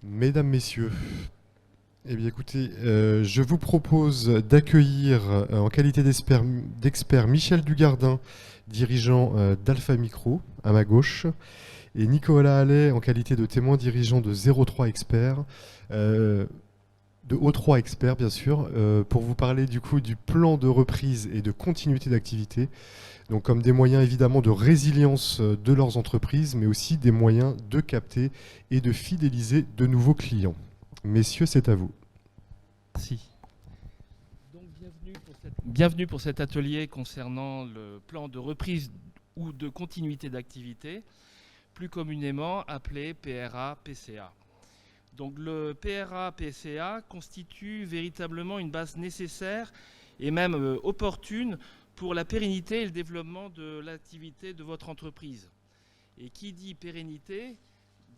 Mesdames, Messieurs, eh bien écoutez, je vous propose d'accueillir en qualité d'expert Michel Dugardin, dirigeant d'Alpha Micro, à ma gauche, et Nicolas Allais en qualité de témoin dirigeant de 03 Expert, de O3 Expert bien sûr, pour vous parler du coup du plan de reprise et de continuité d'activité, donc comme des moyens évidemment de résilience de leurs entreprises, mais aussi des moyens de capter et de fidéliser de nouveaux clients. Messieurs, c'est à vous. Merci. Donc, bienvenue pour cet atelier concernant le plan de reprise ou de continuité d'activité, plus communément appelé PRA-PCA. Donc le PRA-PCA constitue véritablement une base nécessaire et même opportune pour la pérennité et le développement de l'activité de votre entreprise. Et qui dit pérennité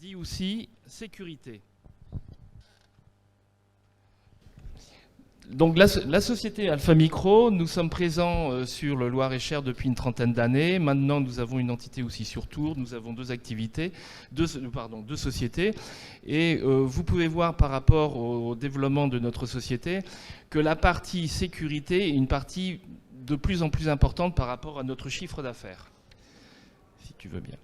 dit aussi sécurité. Donc la société Alpha Micro, nous sommes présents sur le Loir-et-Cher depuis une trentaine d'années. Maintenant, nous avons une entité aussi sur Tours. Nous avons deux sociétés. Et vous pouvez voir par rapport au développement de notre société que la partie sécurité est une partie de plus en plus importante par rapport à notre chiffre d'affaires. Si tu veux bien.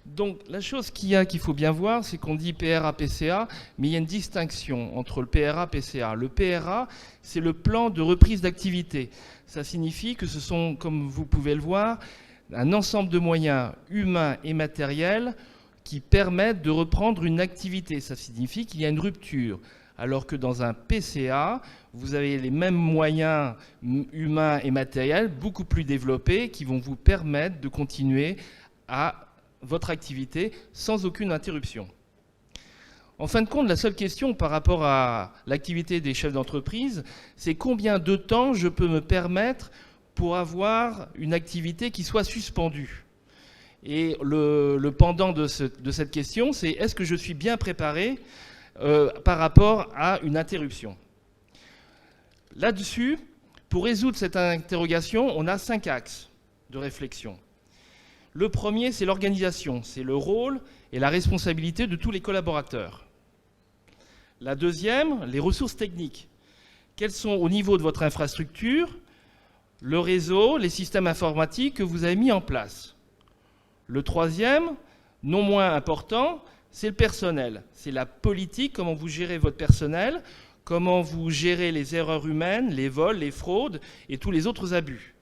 Donc la chose qu'il faut bien voir, c'est qu'on dit PRA-PCA, mais il y a une distinction entre le PRA-PCA. Le PRA, c'est le plan de reprise d'activité. Ça signifie que ce sont, comme vous pouvez le voir, un ensemble de moyens humains et matériels qui permettent de reprendre une activité. Ça signifie qu'il y a une rupture. Alors que dans un PCA, vous avez les mêmes moyens humains et matériels, beaucoup plus développés, qui vont vous permettre de continuer à votre activité sans aucune interruption. En fin de compte, la seule question par rapport à l'activité des chefs d'entreprise, c'est combien de temps je peux me permettre pour avoir une activité qui soit suspendue. Et le pendant de cette question, c'est est-ce que je suis bien préparé par rapport à une interruption. Là-dessus, pour résoudre cette interrogation, on a 5 axes de réflexion. Le premier, c'est l'organisation, c'est le rôle et la responsabilité de tous les collaborateurs. La deuxième, les ressources techniques. Quelles sont au niveau de votre infrastructure, le réseau, les systèmes informatiques que vous avez mis en place. Le troisième, non moins important, c'est le personnel. C'est la politique, comment vous gérez votre personnel, comment vous gérez les erreurs humaines, les vols, les fraudes et tous les autres abus.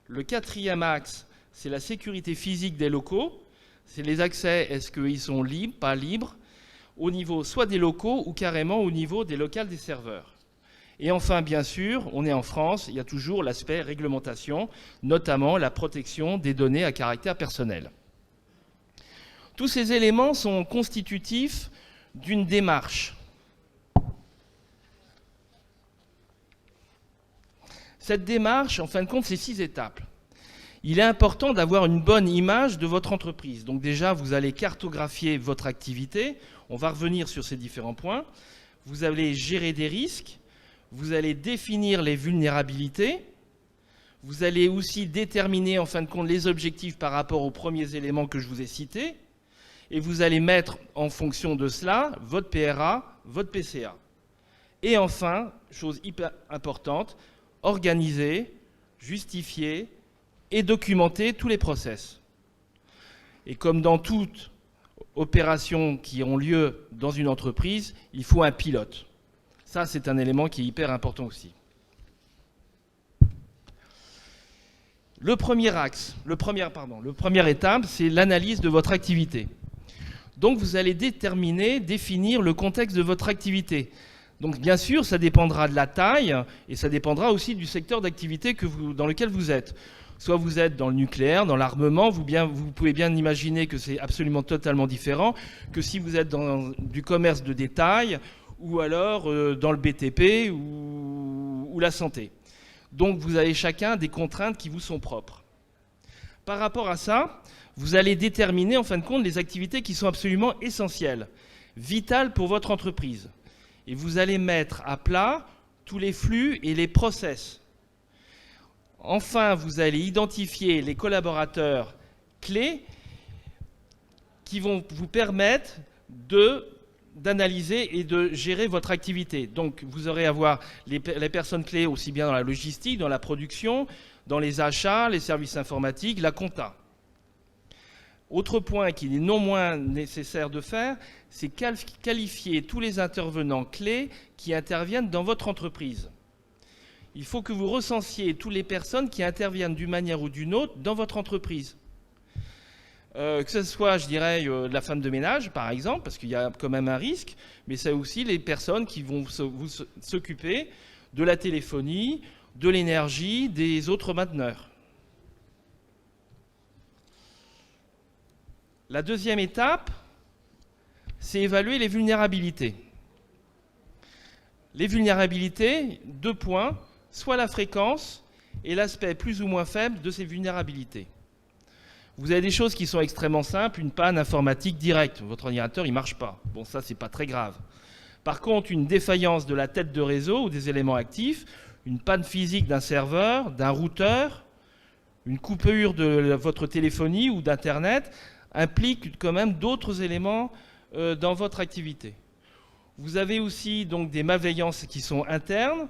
Le quatrième axe, c'est la sécurité physique des locaux. C'est les accès, est-ce qu'ils sont libres, pas libres, au niveau soit des locaux ou carrément au niveau des locales des serveurs. Et enfin, bien sûr, on est en France, il y a toujours l'aspect réglementation, notamment la protection des données à caractère personnel. Tous ces éléments sont constitutifs d'une démarche. Cette démarche, en fin de compte, c'est 6 étapes. Il est important d'avoir une bonne image de votre entreprise. Donc déjà, vous allez cartographier votre activité. On va revenir sur ces différents points. Vous allez gérer des risques. Vous allez définir les vulnérabilités. Vous allez aussi déterminer, en fin de compte, les objectifs par rapport aux premiers éléments que je vous ai cités. Et vous allez mettre en fonction de cela votre PRA, votre PCA. Et enfin, chose hyper importante, organiser, justifier et documenter tous les process. Et comme dans toute opération qui ont lieu dans une entreprise, il faut un pilote. Ça, c'est un élément qui est hyper important aussi. Le premier axe, le première étape, c'est l'analyse de votre activité. Donc vous allez définir le contexte de votre activité. Donc bien sûr, ça dépendra de la taille et ça dépendra aussi du secteur d'activité dans lequel vous êtes. Soit vous êtes dans le nucléaire, dans l'armement, vous pouvez bien imaginer que c'est absolument totalement différent que si vous êtes dans du commerce de détail ou alors dans le BTP ou la santé. Donc vous avez chacun des contraintes qui vous sont propres. Par rapport à ça, vous allez déterminer en fin de compte les activités qui sont absolument essentielles, vitales pour votre entreprise. Et vous allez mettre à plat tous les flux et les process. Enfin, vous allez identifier les collaborateurs clés qui vont vous permettre d'analyser et de gérer votre activité. Donc vous aurez à voir les personnes clés aussi bien dans la logistique, dans la production, dans les achats, les services informatiques, la compta. Autre point qu'il est non moins nécessaire de faire, c'est qualifier tous les intervenants clés qui interviennent dans votre entreprise. Il faut que vous recensiez toutes les personnes qui interviennent d'une manière ou d'une autre dans votre entreprise. Que ce soit, je dirais, la femme de ménage, par exemple, parce qu'il y a quand même un risque, mais c'est aussi les personnes qui vont s'occuper de la téléphonie, de l'énergie, des autres mainteneurs. La deuxième étape, c'est évaluer les vulnérabilités. Les vulnérabilités, 2 points, soit la fréquence et l'aspect plus ou moins faible de ces vulnérabilités. Vous avez des choses qui sont extrêmement simples, une panne informatique directe, votre ordinateur il ne marche pas. Bon, ça c'est pas très grave. Par contre, une défaillance de la tête de réseau ou des éléments actifs, une panne physique d'un serveur, d'un routeur, une coupure de votre téléphonie ou d'Internet implique quand même d'autres éléments dans votre activité. Vous avez aussi donc des malveillances qui sont internes,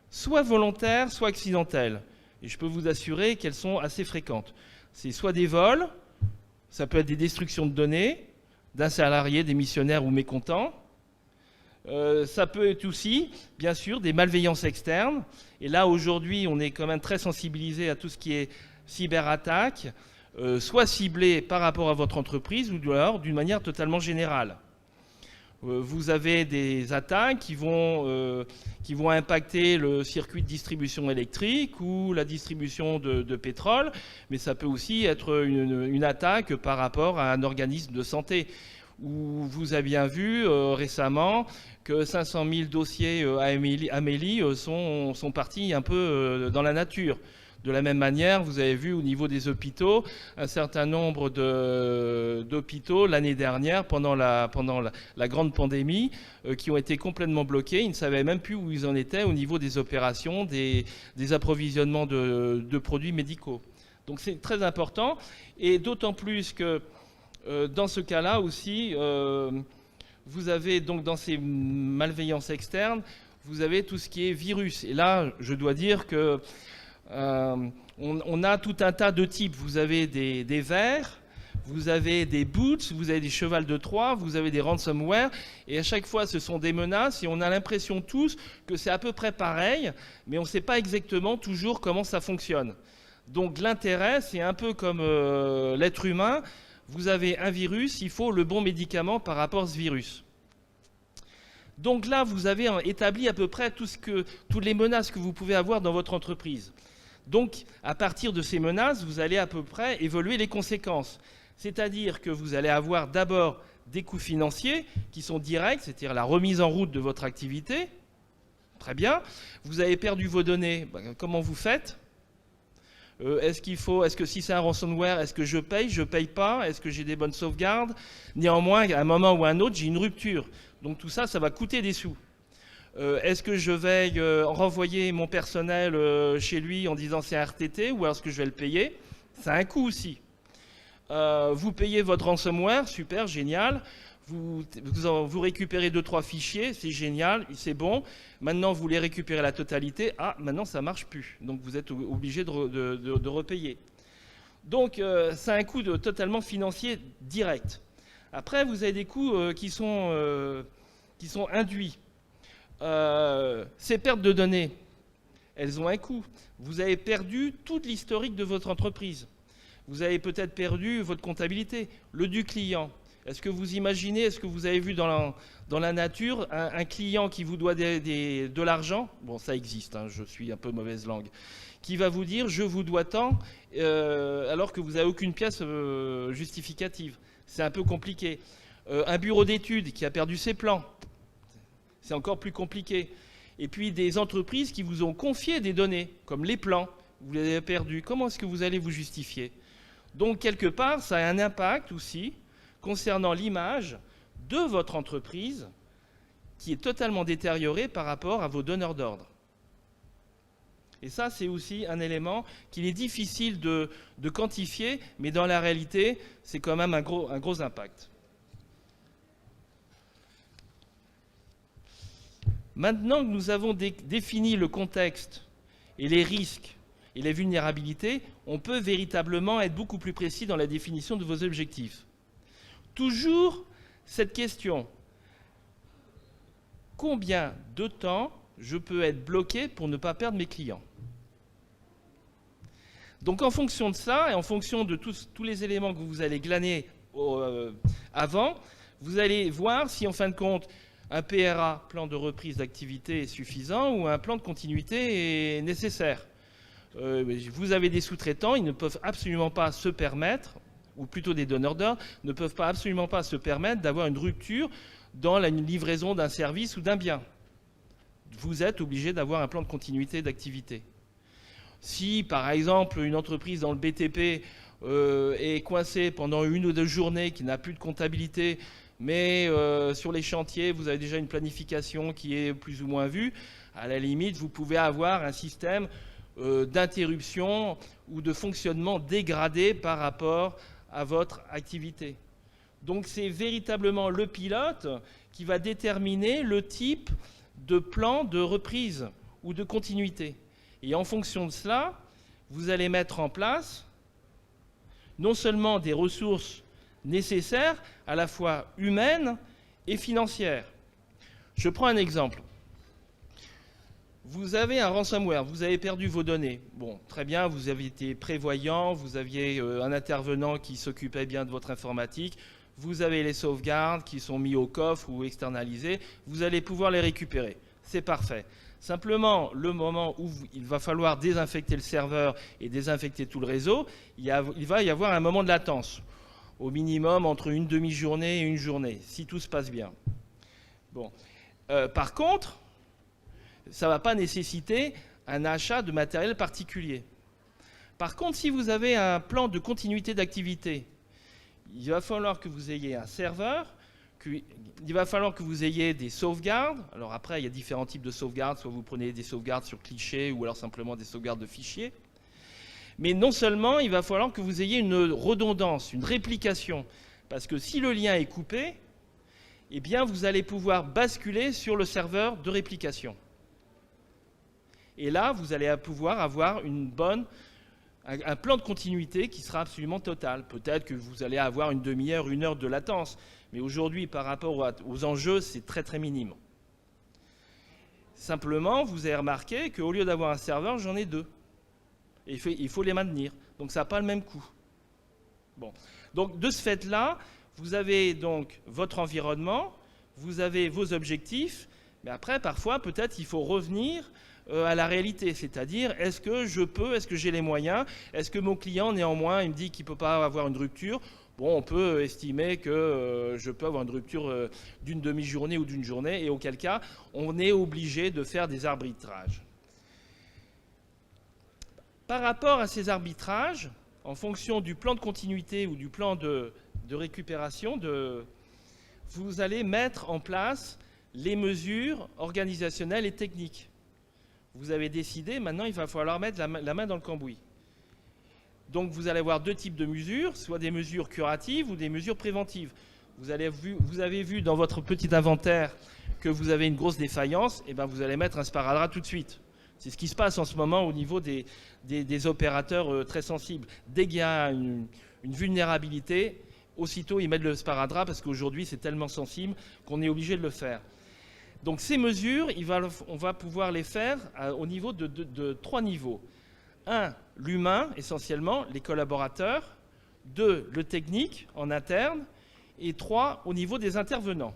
soit volontaires, soit accidentelles. Et je peux vous assurer qu'elles sont assez fréquentes. C'est soit des vols, ça peut être des destructions de données d'un salarié, démissionnaire ou mécontent. Ça peut être aussi, bien sûr, des malveillances externes. Et là, aujourd'hui, on est quand même très sensibilisé à tout ce qui est cyberattaque, soit ciblé par rapport à votre entreprise ou alors d'une manière totalement générale. Vous avez des attaques qui vont impacter le circuit de distribution électrique ou la distribution de pétrole, mais ça peut aussi être une attaque par rapport à un organisme de santé. Où vous avez bien vu récemment que 500 000 dossiers Amélie sont partis un peu dans la nature. De la même manière, vous avez vu au niveau des hôpitaux, un certain nombre d'hôpitaux l'année dernière, pendant la grande pandémie, qui ont été complètement bloqués. Ils ne savaient même plus où ils en étaient au niveau des opérations, des approvisionnements de produits médicaux. Donc c'est très important, et d'autant plus que dans ce cas-là aussi, vous avez donc dans ces malveillances externes, vous avez tout ce qui est virus. Et là, je dois dire que on a tout un tas de types. Vous avez des vers, vous avez des boots, vous avez des chevals de Troie, vous avez des ransomware, et à chaque fois ce sont des menaces, et on a l'impression tous que c'est à peu près pareil, mais on ne sait pas exactement toujours comment ça fonctionne. Donc l'intérêt, c'est un peu comme l'être humain. Vous avez un virus, il faut le bon médicament par rapport à ce virus. Donc là, vous avez établi à peu près toutes les menaces que vous pouvez avoir dans votre entreprise. Donc, à partir de ces menaces, vous allez à peu près évaluer les conséquences. C'est-à-dire que vous allez avoir d'abord des coûts financiers qui sont directs, c'est-à-dire la remise en route de votre activité. Très bien. Vous avez perdu vos données. Comment vous faites ? Est-ce que si c'est un ransomware, est-ce que je paye pas? Est-ce que j'ai des bonnes sauvegardes? Néanmoins, à un moment ou à un autre, j'ai une rupture. Donc tout ça, ça va coûter des sous. Est-ce que je vais renvoyer mon personnel chez lui en disant c'est un RTT, ou est-ce que je vais le payer? Ça a un coût aussi. Vous payez votre ransomware, super, génial. Vous récupérez 2-3 fichiers, c'est génial, c'est bon. Maintenant, vous voulez récupérer la totalité. Ah, maintenant, ça ne marche plus. Donc, vous êtes obligé de repayer. Donc, ça a un coût totalement financier direct. Après, vous avez des coûts qui sont induits. Ces pertes de données, elles ont un coût. Vous avez perdu toute l'historique de votre entreprise. Vous avez peut-être perdu votre comptabilité, le du client. Est-ce que vous imaginez, est-ce que vous avez vu dans la nature un client qui vous doit de l'argent? Bon, ça existe, hein, je suis un peu mauvaise langue. Qui va vous dire « je vous dois tant » alors que vous n'avez aucune pièce justificative. C'est un peu compliqué. Un bureau d'études qui a perdu ses plans, c'est encore plus compliqué. Et puis des entreprises qui vous ont confié des données, comme les plans, vous les avez perdus. Comment est-ce que vous allez vous justifier? Donc, quelque part, ça a un impact aussi concernant l'image de votre entreprise qui est totalement détériorée par rapport à vos donneurs d'ordre. Et ça, c'est aussi un élément qu'il est difficile de quantifier, mais dans la réalité, c'est quand même un gros impact. Maintenant que nous avons défini le contexte et les risques et les vulnérabilités, on peut véritablement être beaucoup plus précis dans la définition de vos objectifs. Toujours cette question, combien de temps je peux être bloqué pour ne pas perdre mes clients? Donc en fonction de ça, et en fonction de tous les éléments que vous allez glaner avant, vous allez voir si en fin de compte, un PRA, plan de reprise d'activité, est suffisant ou un plan de continuité est nécessaire. Vous avez des sous-traitants, ils ne peuvent absolument pas se permettre, ou plutôt des donneurs d'ordre, ne peuvent pas absolument pas se permettre d'avoir une rupture dans la livraison d'un service ou d'un bien. Vous êtes obligé d'avoir un plan de continuité d'activité. Si, par exemple, une entreprise dans le BTP est coincée pendant 1 ou 2 journées, qui n'a plus de comptabilité, mais sur les chantiers, vous avez déjà une planification qui est plus ou moins vue, à la limite, vous pouvez avoir un système d'interruption ou de fonctionnement dégradé par rapport à votre activité. Donc c'est véritablement le pilote qui va déterminer le type de plan de reprise ou de continuité. Et en fonction de cela, vous allez mettre en place non seulement des ressources nécessaires, à la fois humaines et financières. Je prends un exemple. Vous avez un ransomware, vous avez perdu vos données. Bon, très bien, vous avez été prévoyant, vous aviez un intervenant qui s'occupait bien de votre informatique, vous avez les sauvegardes qui sont mis au coffre ou externalisées, vous allez pouvoir les récupérer. C'est parfait. Simplement, le moment où il va falloir désinfecter le serveur et désinfecter tout le réseau, il va y avoir un moment de latence. Au minimum entre une demi-journée et une journée, si tout se passe bien. Bon. Par contre, ça ne va pas nécessiter un achat de matériel particulier. Par contre, si vous avez un plan de continuité d'activité, il va falloir que vous ayez un serveur, il va falloir que vous ayez des sauvegardes. Alors après, il y a différents types de sauvegardes, soit vous prenez des sauvegardes sur cliché ou alors simplement des sauvegardes de fichiers. Mais non seulement, il va falloir que vous ayez une redondance, une réplication. Parce que si le lien est coupé, eh bien, vous allez pouvoir basculer sur le serveur de réplication. Et là, vous allez pouvoir avoir un plan de continuité qui sera absolument total. Peut-être que vous allez avoir une demi-heure, 1 heure de latence. Mais aujourd'hui, par rapport aux enjeux, c'est très très minime. Simplement, vous avez remarqué qu'au lieu d'avoir un serveur, j'en ai 2. Et il faut les maintenir. Donc ça n'a pas le même coût. Bon. Donc de ce fait-là, vous avez donc votre environnement, vous avez vos objectifs, mais après, parfois, peut-être il faut revenir à la réalité. C'est-à-dire, est-ce que je peux, est-ce que j'ai les moyens, est-ce que mon client, néanmoins, il me dit qu'il ne peut pas avoir une rupture. Bon, on peut estimer que je peux avoir une rupture d'une demi-journée ou d'une journée, et auquel cas, on est obligé de faire des arbitrages. Par rapport à ces arbitrages, en fonction du plan de continuité ou du plan de récupération, vous allez mettre en place les mesures organisationnelles et techniques. Vous avez décidé, maintenant il va falloir mettre la main dans le cambouis. Donc vous allez avoir 2 types de mesures, soit des mesures curatives ou des mesures préventives. Vous avez vu dans votre petit inventaire que vous avez une grosse défaillance, et bien vous allez mettre un sparadrap tout de suite. C'est ce qui se passe en ce moment au niveau des opérateurs très sensibles. Dès qu'il y a une vulnérabilité, aussitôt ils mettent le sparadrap parce qu'aujourd'hui c'est tellement sensible qu'on est obligé de le faire. Donc ces mesures, on va pouvoir les faire au niveau de 3 niveaux. 1, l'humain essentiellement, les collaborateurs. 2, le technique en interne. Et 3, au niveau des intervenants.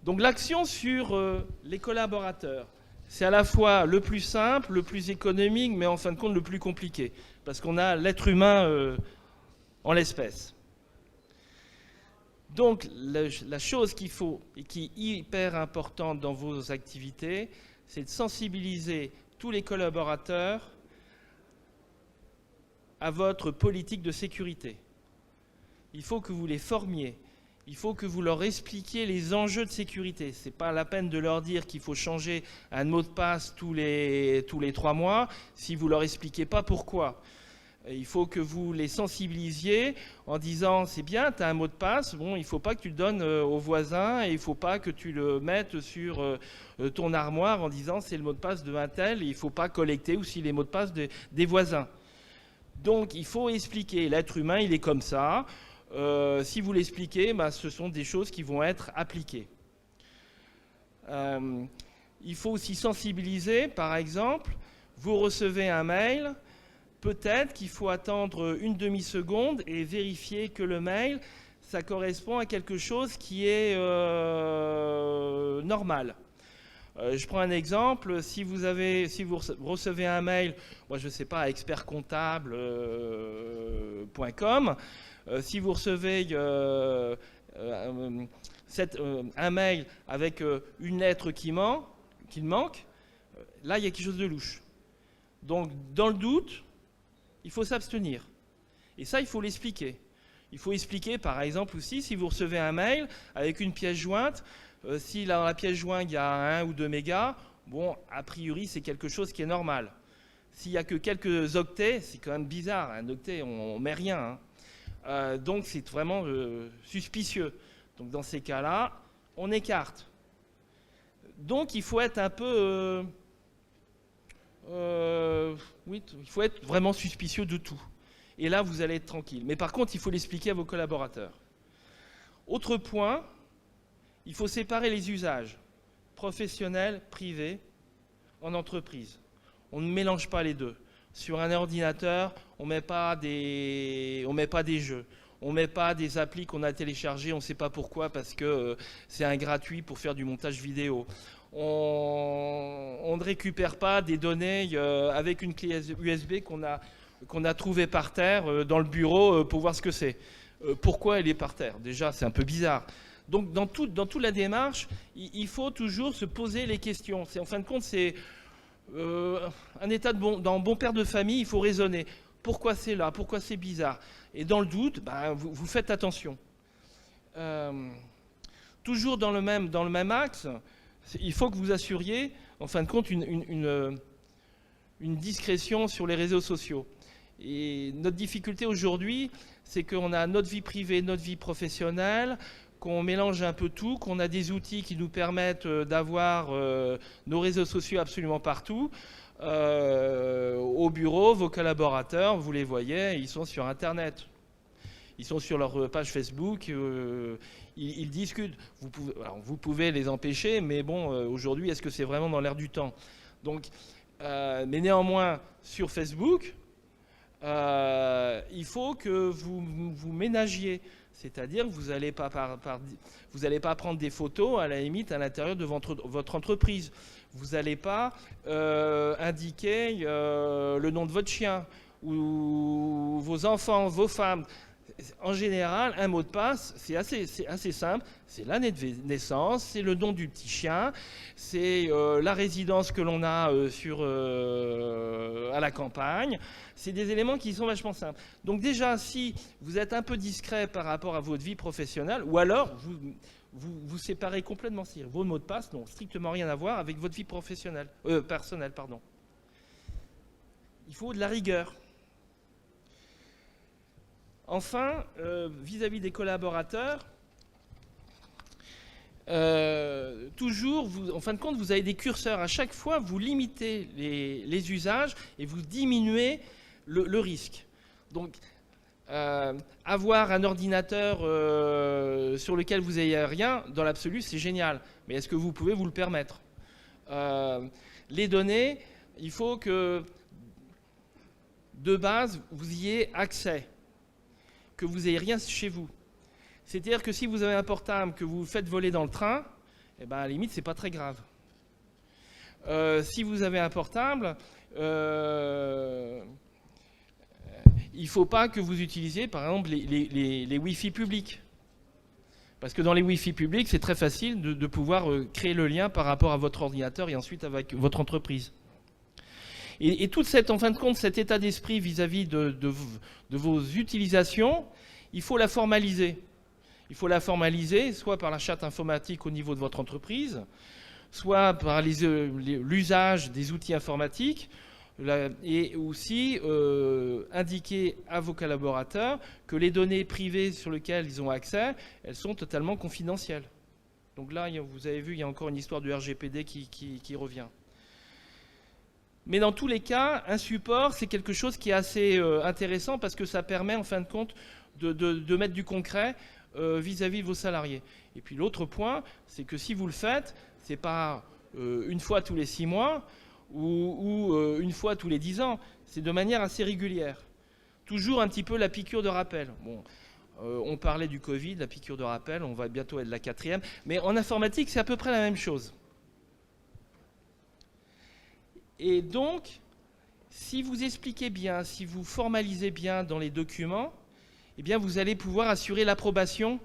Donc l'action sur les collaborateurs, c'est à la fois le plus simple, le plus économique, mais en fin de compte le plus compliqué, parce qu'on a l'être humain en l'espèce. Donc la chose qu'il faut et qui est hyper importante dans vos activités, c'est de sensibiliser tous les collaborateurs à votre politique de sécurité. Il faut que vous les formiez. il faut que vous leur expliquiez les enjeux de sécurité. Ce n'est pas la peine de leur dire qu'il faut changer un mot de passe tous les 3 mois si vous ne leur expliquez pas pourquoi. Il faut que vous les sensibilisiez en disant « c'est bien, tu as un mot de passe, bon, il ne faut pas que tu le donnes aux voisins et il ne faut pas que tu le mettes sur ton armoire en disant « c'est le mot de passe de un tel » et il ne faut pas collecter aussi les mots de passe des voisins. » Donc il faut expliquer, l'être humain il est comme ça. Si vous l'expliquez, ce sont des choses qui vont être appliquées. Il faut aussi sensibiliser, par exemple, vous recevez un mail, peut-être qu'il faut attendre une demi-seconde et vérifier que le mail, ça correspond à quelque chose qui est normal. Je prends un exemple, si vous recevez un mail, moi je ne sais pas, à expertcomptable.com, si vous recevez un mail avec une lettre qui manque, là il y a quelque chose de louche. Donc dans le doute, il faut s'abstenir. Et ça, il faut l'expliquer. Il faut expliquer, par exemple, aussi, si vous recevez un mail avec une pièce jointe, si dans la pièce jointe, il y a 1 ou 2 mégas, bon, a priori, c'est quelque chose qui est normal. S'il n'y a que quelques octets, c'est quand même bizarre. Un octet, on ne met rien. Donc, c'est vraiment suspicieux. Donc, dans ces cas-là, on écarte. Donc, il faut être un peu... oui, il faut être vraiment suspicieux de tout. Et là, vous allez être tranquille. Mais par contre, il faut l'expliquer à vos collaborateurs. Autre point, il faut séparer les usages professionnels, privés, en entreprise. On ne mélange pas les deux. Sur un ordinateur, on ne met pas des jeux. On ne met pas des applis qu'on a téléchargés, on ne sait pas pourquoi, parce que c'est un gratuit pour faire du montage vidéo. On ne récupère pas des données avec une clé USB qu'on a trouvée par terre dans le bureau pour voir ce que c'est. Pourquoi elle est par terre? Déjà, c'est un peu bizarre. Donc, dans toute la démarche, il faut toujours se poser les questions. En fin de compte, c'est un état dans bon père de famille, il faut raisonner. Pourquoi c'est là? Pourquoi c'est bizarre? Et dans le doute, vous faites attention. Toujours dans le même axe, il faut que vous assuriez, en fin de compte, une discrétion sur les réseaux sociaux. Et notre difficulté aujourd'hui, c'est qu'on a notre vie privée, notre vie professionnelle, qu'on mélange un peu tout, qu'on a des outils qui nous permettent d'avoir nos réseaux sociaux absolument partout. Au bureau, vos collaborateurs, vous les voyez, ils sont sur Internet. Ils sont sur leur page Facebook, ils discutent. Vous pouvez les empêcher, mais bon, aujourd'hui, est-ce que c'est vraiment dans l'air du temps? Donc, mais néanmoins, sur Facebook, il faut que vous ménagiez. C'est-à-dire que vous n'allez pas prendre des photos, à la limite, à l'intérieur de votre entreprise. Vous n'allez pas indiquer le nom de votre chien ou vos enfants, vos femmes. En général, un mot de passe, c'est assez simple. C'est l'année de naissance, c'est le nom du petit chien, c'est la résidence que l'on a à la campagne. C'est des éléments qui sont vachement simples. Donc déjà, si vous êtes un peu discret par rapport à votre vie professionnelle, ou alors vous séparez complètement. Vos mots de passe n'ont strictement rien à voir avec votre vie personnelle. Il faut de la rigueur. Enfin, vis-à-vis des collaborateurs, toujours, en fin de compte, vous avez des curseurs. À chaque fois, vous limitez les usages et vous diminuez le risque. Donc, avoir un ordinateur sur lequel vous n'ayez rien, dans l'absolu, c'est génial. Mais est-ce que vous pouvez vous le permettre? Les données, il faut que, de base, vous y ayez accès, que vous n'ayez rien chez vous. C'est-à-dire que si vous avez un portable que vous faites voler dans le train, à la limite, ce n'est pas très grave. Si vous avez un portable, il ne faut pas que vous utilisiez, par exemple, les Wi-Fi publics. Parce que dans les Wi-Fi publics, c'est très facile de pouvoir créer le lien par rapport à votre ordinateur et ensuite avec votre entreprise. Et toute en fin de compte, cet état d'esprit vis-à-vis de vos utilisations, il faut la formaliser. Il faut la formaliser, soit par la charte informatique au niveau de votre entreprise, soit par l'usage des outils informatiques, et aussi indiquer à vos collaborateurs que les données privées sur lesquelles ils ont accès, elles sont totalement confidentielles. Donc là, vous avez vu, il y a encore une histoire du RGPD qui revient. Mais dans tous les cas, un support, c'est quelque chose qui est assez intéressant parce que ça permet, en fin de compte, de mettre du concret vis-à-vis de vos salariés. Et puis l'autre point, c'est que si vous le faites, c'est pas une fois tous les 6 mois ou une fois tous les 10 ans, c'est de manière assez régulière. Toujours un petit peu la piqûre de rappel. Bon, on parlait du Covid, la piqûre de rappel, on va bientôt être la 4e, mais en informatique, c'est à peu près la même chose. Et donc, si vous expliquez bien, si vous formalisez bien dans les documents, eh bien vous allez pouvoir assurer l'approbation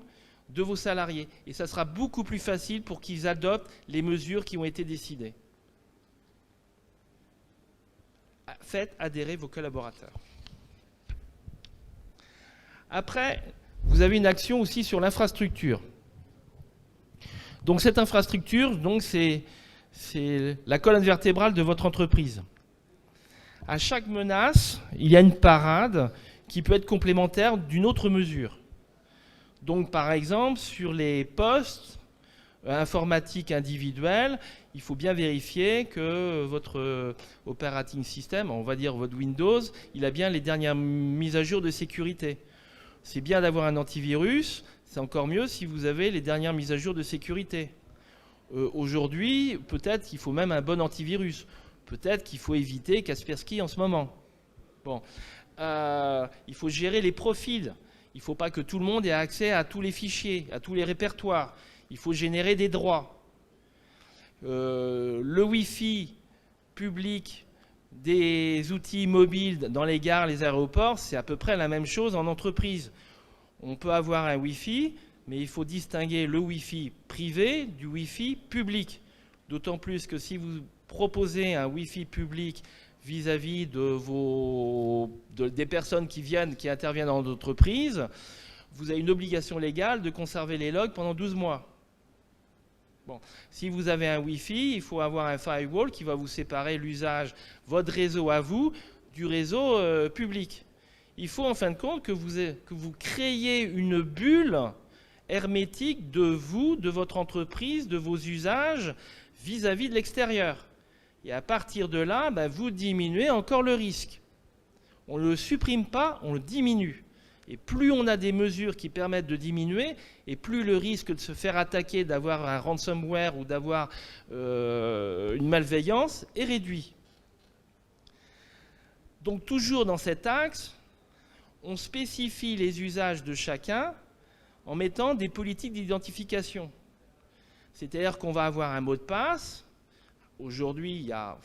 de vos salariés. Et ça sera beaucoup plus facile pour qu'ils adoptent les mesures qui ont été décidées. Faites adhérer vos collaborateurs. Après, vous avez une action aussi sur l'infrastructure. Donc cette infrastructure, c'est la colonne vertébrale de votre entreprise. À chaque menace, il y a une parade qui peut être complémentaire d'une autre mesure. Donc par exemple, sur les postes informatiques individuels, il faut bien vérifier que votre operating system, on va dire votre Windows, il a bien les dernières mises à jour de sécurité. C'est bien d'avoir un antivirus, c'est encore mieux si vous avez les dernières mises à jour de sécurité. Aujourd'hui, peut-être qu'il faut même un bon antivirus. Peut-être qu'il faut éviter Kaspersky en ce moment. Bon, il faut gérer les profils. Il ne faut pas que tout le monde ait accès à tous les fichiers, à tous les répertoires. Il faut générer des droits. Le Wi-Fi public des outils mobiles dans les gares, les aéroports, c'est à peu près la même chose en entreprise. On peut avoir un Wi-Fi, mais il faut distinguer le Wi-Fi privé du Wi-Fi public. D'autant plus que si vous proposez un Wi-Fi public vis-à-vis des personnes qui interviennent dans l'entreprise, vous avez une obligation légale de conserver les logs pendant 12 mois. Bon. Si vous avez un Wi-Fi, il faut avoir un firewall qui va vous séparer l'usage, votre réseau à vous, du réseau public. Il faut en fin de compte que vous créiez une bulle hermétique de vous, de votre entreprise, de vos usages vis-à-vis de l'extérieur. Et à partir de là, vous diminuez encore le risque. On ne le supprime pas, on le diminue. Et plus on a des mesures qui permettent de diminuer, et plus le risque de se faire attaquer, d'avoir un ransomware ou d'avoir une malveillance est réduit. Donc toujours dans cet axe, on spécifie les usages de chacun en mettant des politiques d'identification. C'est-à-dire qu'on va avoir un mot de passe. Aujourd'hui, il y a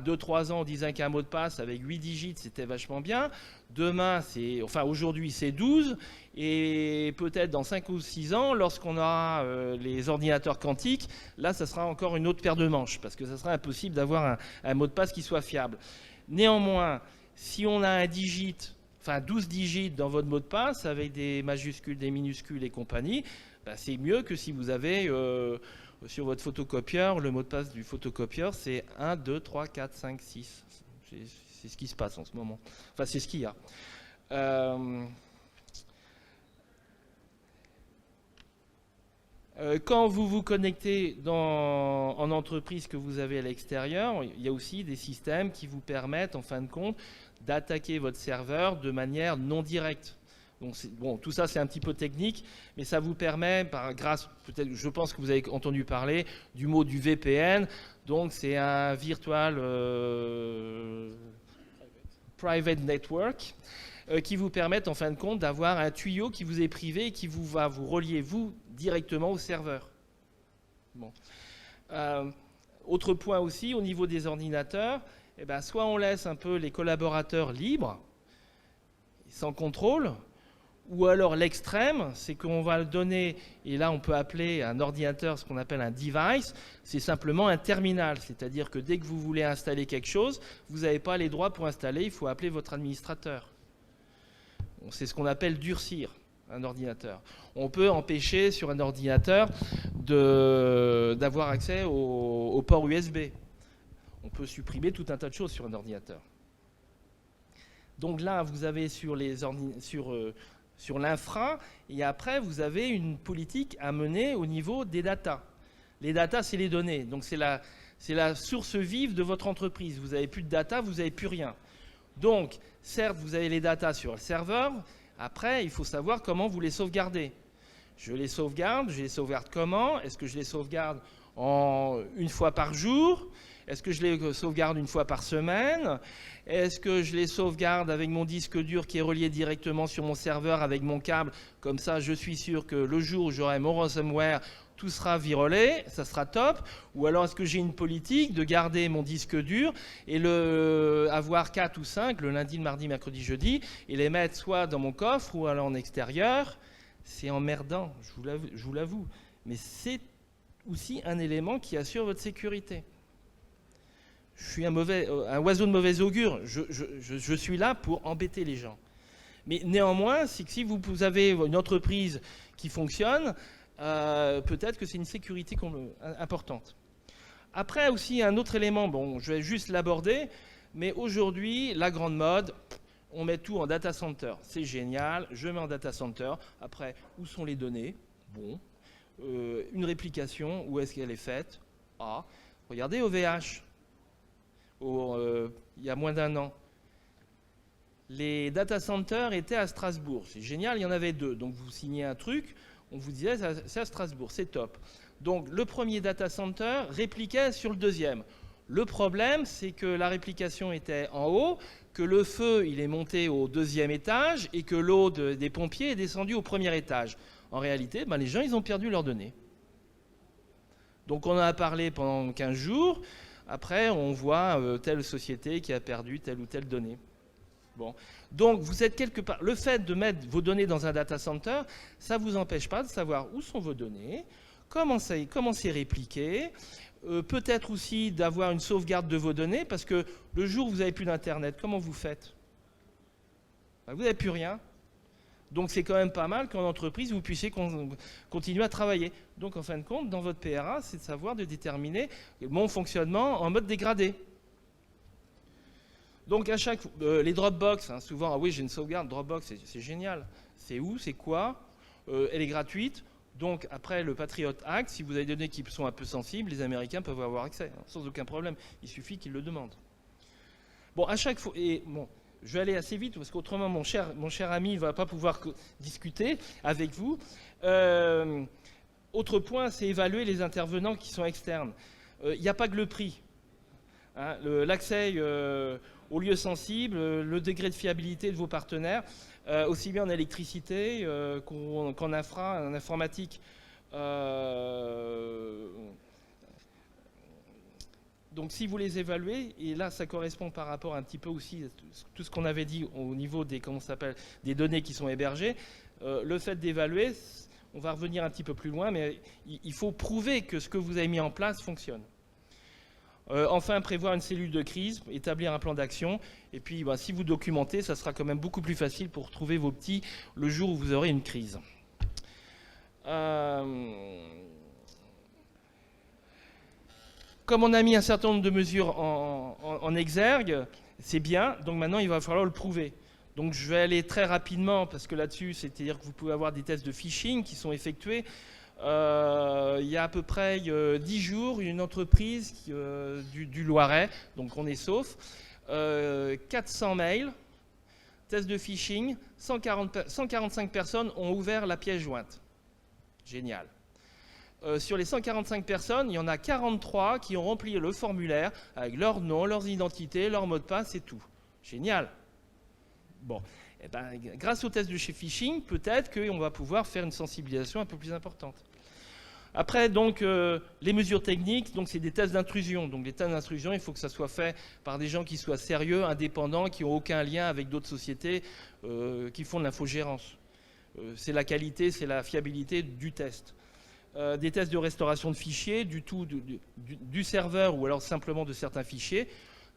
2-3 ans, on disait qu'un mot de passe avec 8 digits, c'était vachement bien. Demain, aujourd'hui, c'est 12. Et peut-être dans 5 ou 6 ans, lorsqu'on aura les ordinateurs quantiques, là, ça sera encore une autre paire de manches, parce que ça sera impossible d'avoir un mot de passe qui soit fiable. Néanmoins, si on a 12 digits dans votre mot de passe, avec des majuscules, des minuscules et compagnie, c'est mieux que si vous avez... sur votre photocopieur, le mot de passe du photocopieur, c'est 1, 2, 3, 4, 5, 6. C'est ce qui se passe en ce moment. Enfin, c'est ce qu'il y a. Quand vous vous connectez en entreprise que vous avez à l'extérieur, il y a aussi des systèmes qui vous permettent, en fin de compte, d'attaquer votre serveur de manière non directe. Donc, tout ça, c'est un petit peu technique, mais ça vous permet, peut-être, je pense que vous avez entendu parler du mot du VPN. Donc, c'est un Virtual Private Network qui vous permet, en fin de compte, d'avoir un tuyau qui vous est privé et qui va vous relier, vous, directement au serveur. Bon. Autre point aussi, au niveau des ordinateurs, soit on laisse un peu les collaborateurs libres, sans contrôle, ou alors l'extrême, c'est qu'on va le donner, et là on peut appeler un ordinateur ce qu'on appelle un device, c'est simplement un terminal, c'est-à-dire que dès que vous voulez installer quelque chose, vous n'avez pas les droits pour installer, il faut appeler votre administrateur. C'est ce qu'on appelle durcir. un ordinateur. On peut empêcher sur un ordinateur d'avoir accès au port USB. On peut supprimer tout un tas de choses sur un ordinateur. Donc là, vous avez sur l'infra, et après, vous avez une politique à mener au niveau des datas. Les datas, c'est les données. Donc c'est la source vive de votre entreprise. Vous n'avez plus de data, vous n'avez plus rien. Donc, certes, vous avez les datas sur le serveur. Après, il faut savoir comment vous les sauvegardez. Je les sauvegarde comment? Est-ce que je les sauvegarde une fois par jour? Est-ce que je les sauvegarde une fois par semaine? Est-ce que je les sauvegarde avec mon disque dur qui est relié directement sur mon serveur avec mon câble? Comme ça, je suis sûr que le jour où j'aurai mon ransomware, tout sera virolé, ça sera top. Ou alors est-ce que j'ai une politique de garder mon disque dur et avoir 4 ou 5 le lundi, le mardi, mercredi, jeudi et les mettre soit dans mon coffre ou alors en extérieur? C'est emmerdant, je vous l'avoue. Mais c'est aussi un élément qui assure votre sécurité. Je suis un oiseau de mauvais augure. Je suis là pour embêter les gens. Mais néanmoins, c'est que si vous avez une entreprise qui fonctionne, peut-être que c'est une sécurité importante. Après aussi, un autre élément, bon, je vais juste l'aborder, mais aujourd'hui, la grande mode, on met tout en data center. C'est génial, je mets en data center. Après, où sont les données? Bon. Une réplication, où est-ce qu'elle est faite? Ah, regardez OVH. Il y a moins d'1 an. Les data centers étaient à Strasbourg. C'est génial, il y en avait 2. Donc vous signez un truc, on vous disait c'est à Strasbourg, c'est top. Donc le premier data center répliquait sur le deuxième. Le problème, c'est que la réplication était en haut, que le feu il est monté au 2e étage et que l'eau des pompiers est descendue au 1er étage. En réalité, les gens ils ont perdu leurs données. Donc on en a parlé pendant 15 jours. Après, on voit telle société qui a perdu telle ou telle donnée. Bon. Donc, vous êtes quelque part. Le fait de mettre vos données dans un data center, ça ne vous empêche pas de savoir où sont vos données, comment c'est répliqué, peut-être aussi d'avoir une sauvegarde de vos données, parce que le jour où vous n'avez plus d'Internet, comment vous faites? Vous n'avez plus rien. Donc c'est quand même pas mal qu'en entreprise, vous puissiez continuer à travailler. Donc en fin de compte, dans votre PRA, c'est de savoir de déterminer mon fonctionnement en mode dégradé. Donc à chaque les Dropbox, souvent, ah oui, j'ai une sauvegarde, Dropbox, c'est génial. C'est où? C'est quoi? Elle est gratuite. Donc après le Patriot Act, si vous avez des données qui sont un peu sensibles, les Américains peuvent avoir accès, sans aucun problème. Il suffit qu'ils le demandent. Bon, à chaque fois... Et bon, je vais aller assez vite parce qu'autrement mon cher ami ne va pas pouvoir discuter avec vous. Autre point, c'est évaluer les intervenants qui sont externes. Il n'y a pas que le prix. L'accès aux lieux sensibles, le degré de fiabilité de vos partenaires, aussi bien en électricité qu'en infra, en informatique. Donc si vous les évaluez, et là ça correspond par rapport un petit peu aussi à tout ce qu'on avait dit au niveau des, des données qui sont hébergées, le fait d'évaluer, on va revenir un petit peu plus loin, mais il faut prouver que ce que vous avez mis en place fonctionne. Enfin, prévoir une cellule de crise, établir un plan d'action, et puis si vous documentez, ça sera quand même beaucoup plus facile pour trouver vos petits le jour où vous aurez une crise. Comme on a mis un certain nombre de mesures en exergue, c'est bien, donc maintenant il va falloir le prouver. Donc je vais aller très rapidement, parce que là-dessus, c'est-à-dire que vous pouvez avoir des tests de phishing qui sont effectués. Il y a à peu près 10 jours, une entreprise du Loiret, donc on est sauf, 400 mails, test de phishing, 145 personnes ont ouvert la pièce jointe. Génial. Sur les 145 personnes, il y en a 43 qui ont rempli le formulaire avec leur nom, leurs identités, leur mot de passe et tout. Génial. Bon, eh ben, grâce au test de chez phishing, peut-être qu'on va pouvoir faire une sensibilisation un peu plus importante. Après, donc, les mesures techniques, donc c'est des tests d'intrusion. Donc les tests d'intrusion, il faut que ça soit fait par des gens qui soient sérieux, indépendants, qui n'ont aucun lien avec d'autres sociétés qui font de l'infogérance. C'est la qualité, c'est la fiabilité du test. Des tests de restauration de fichiers, du serveur ou alors simplement de certains fichiers.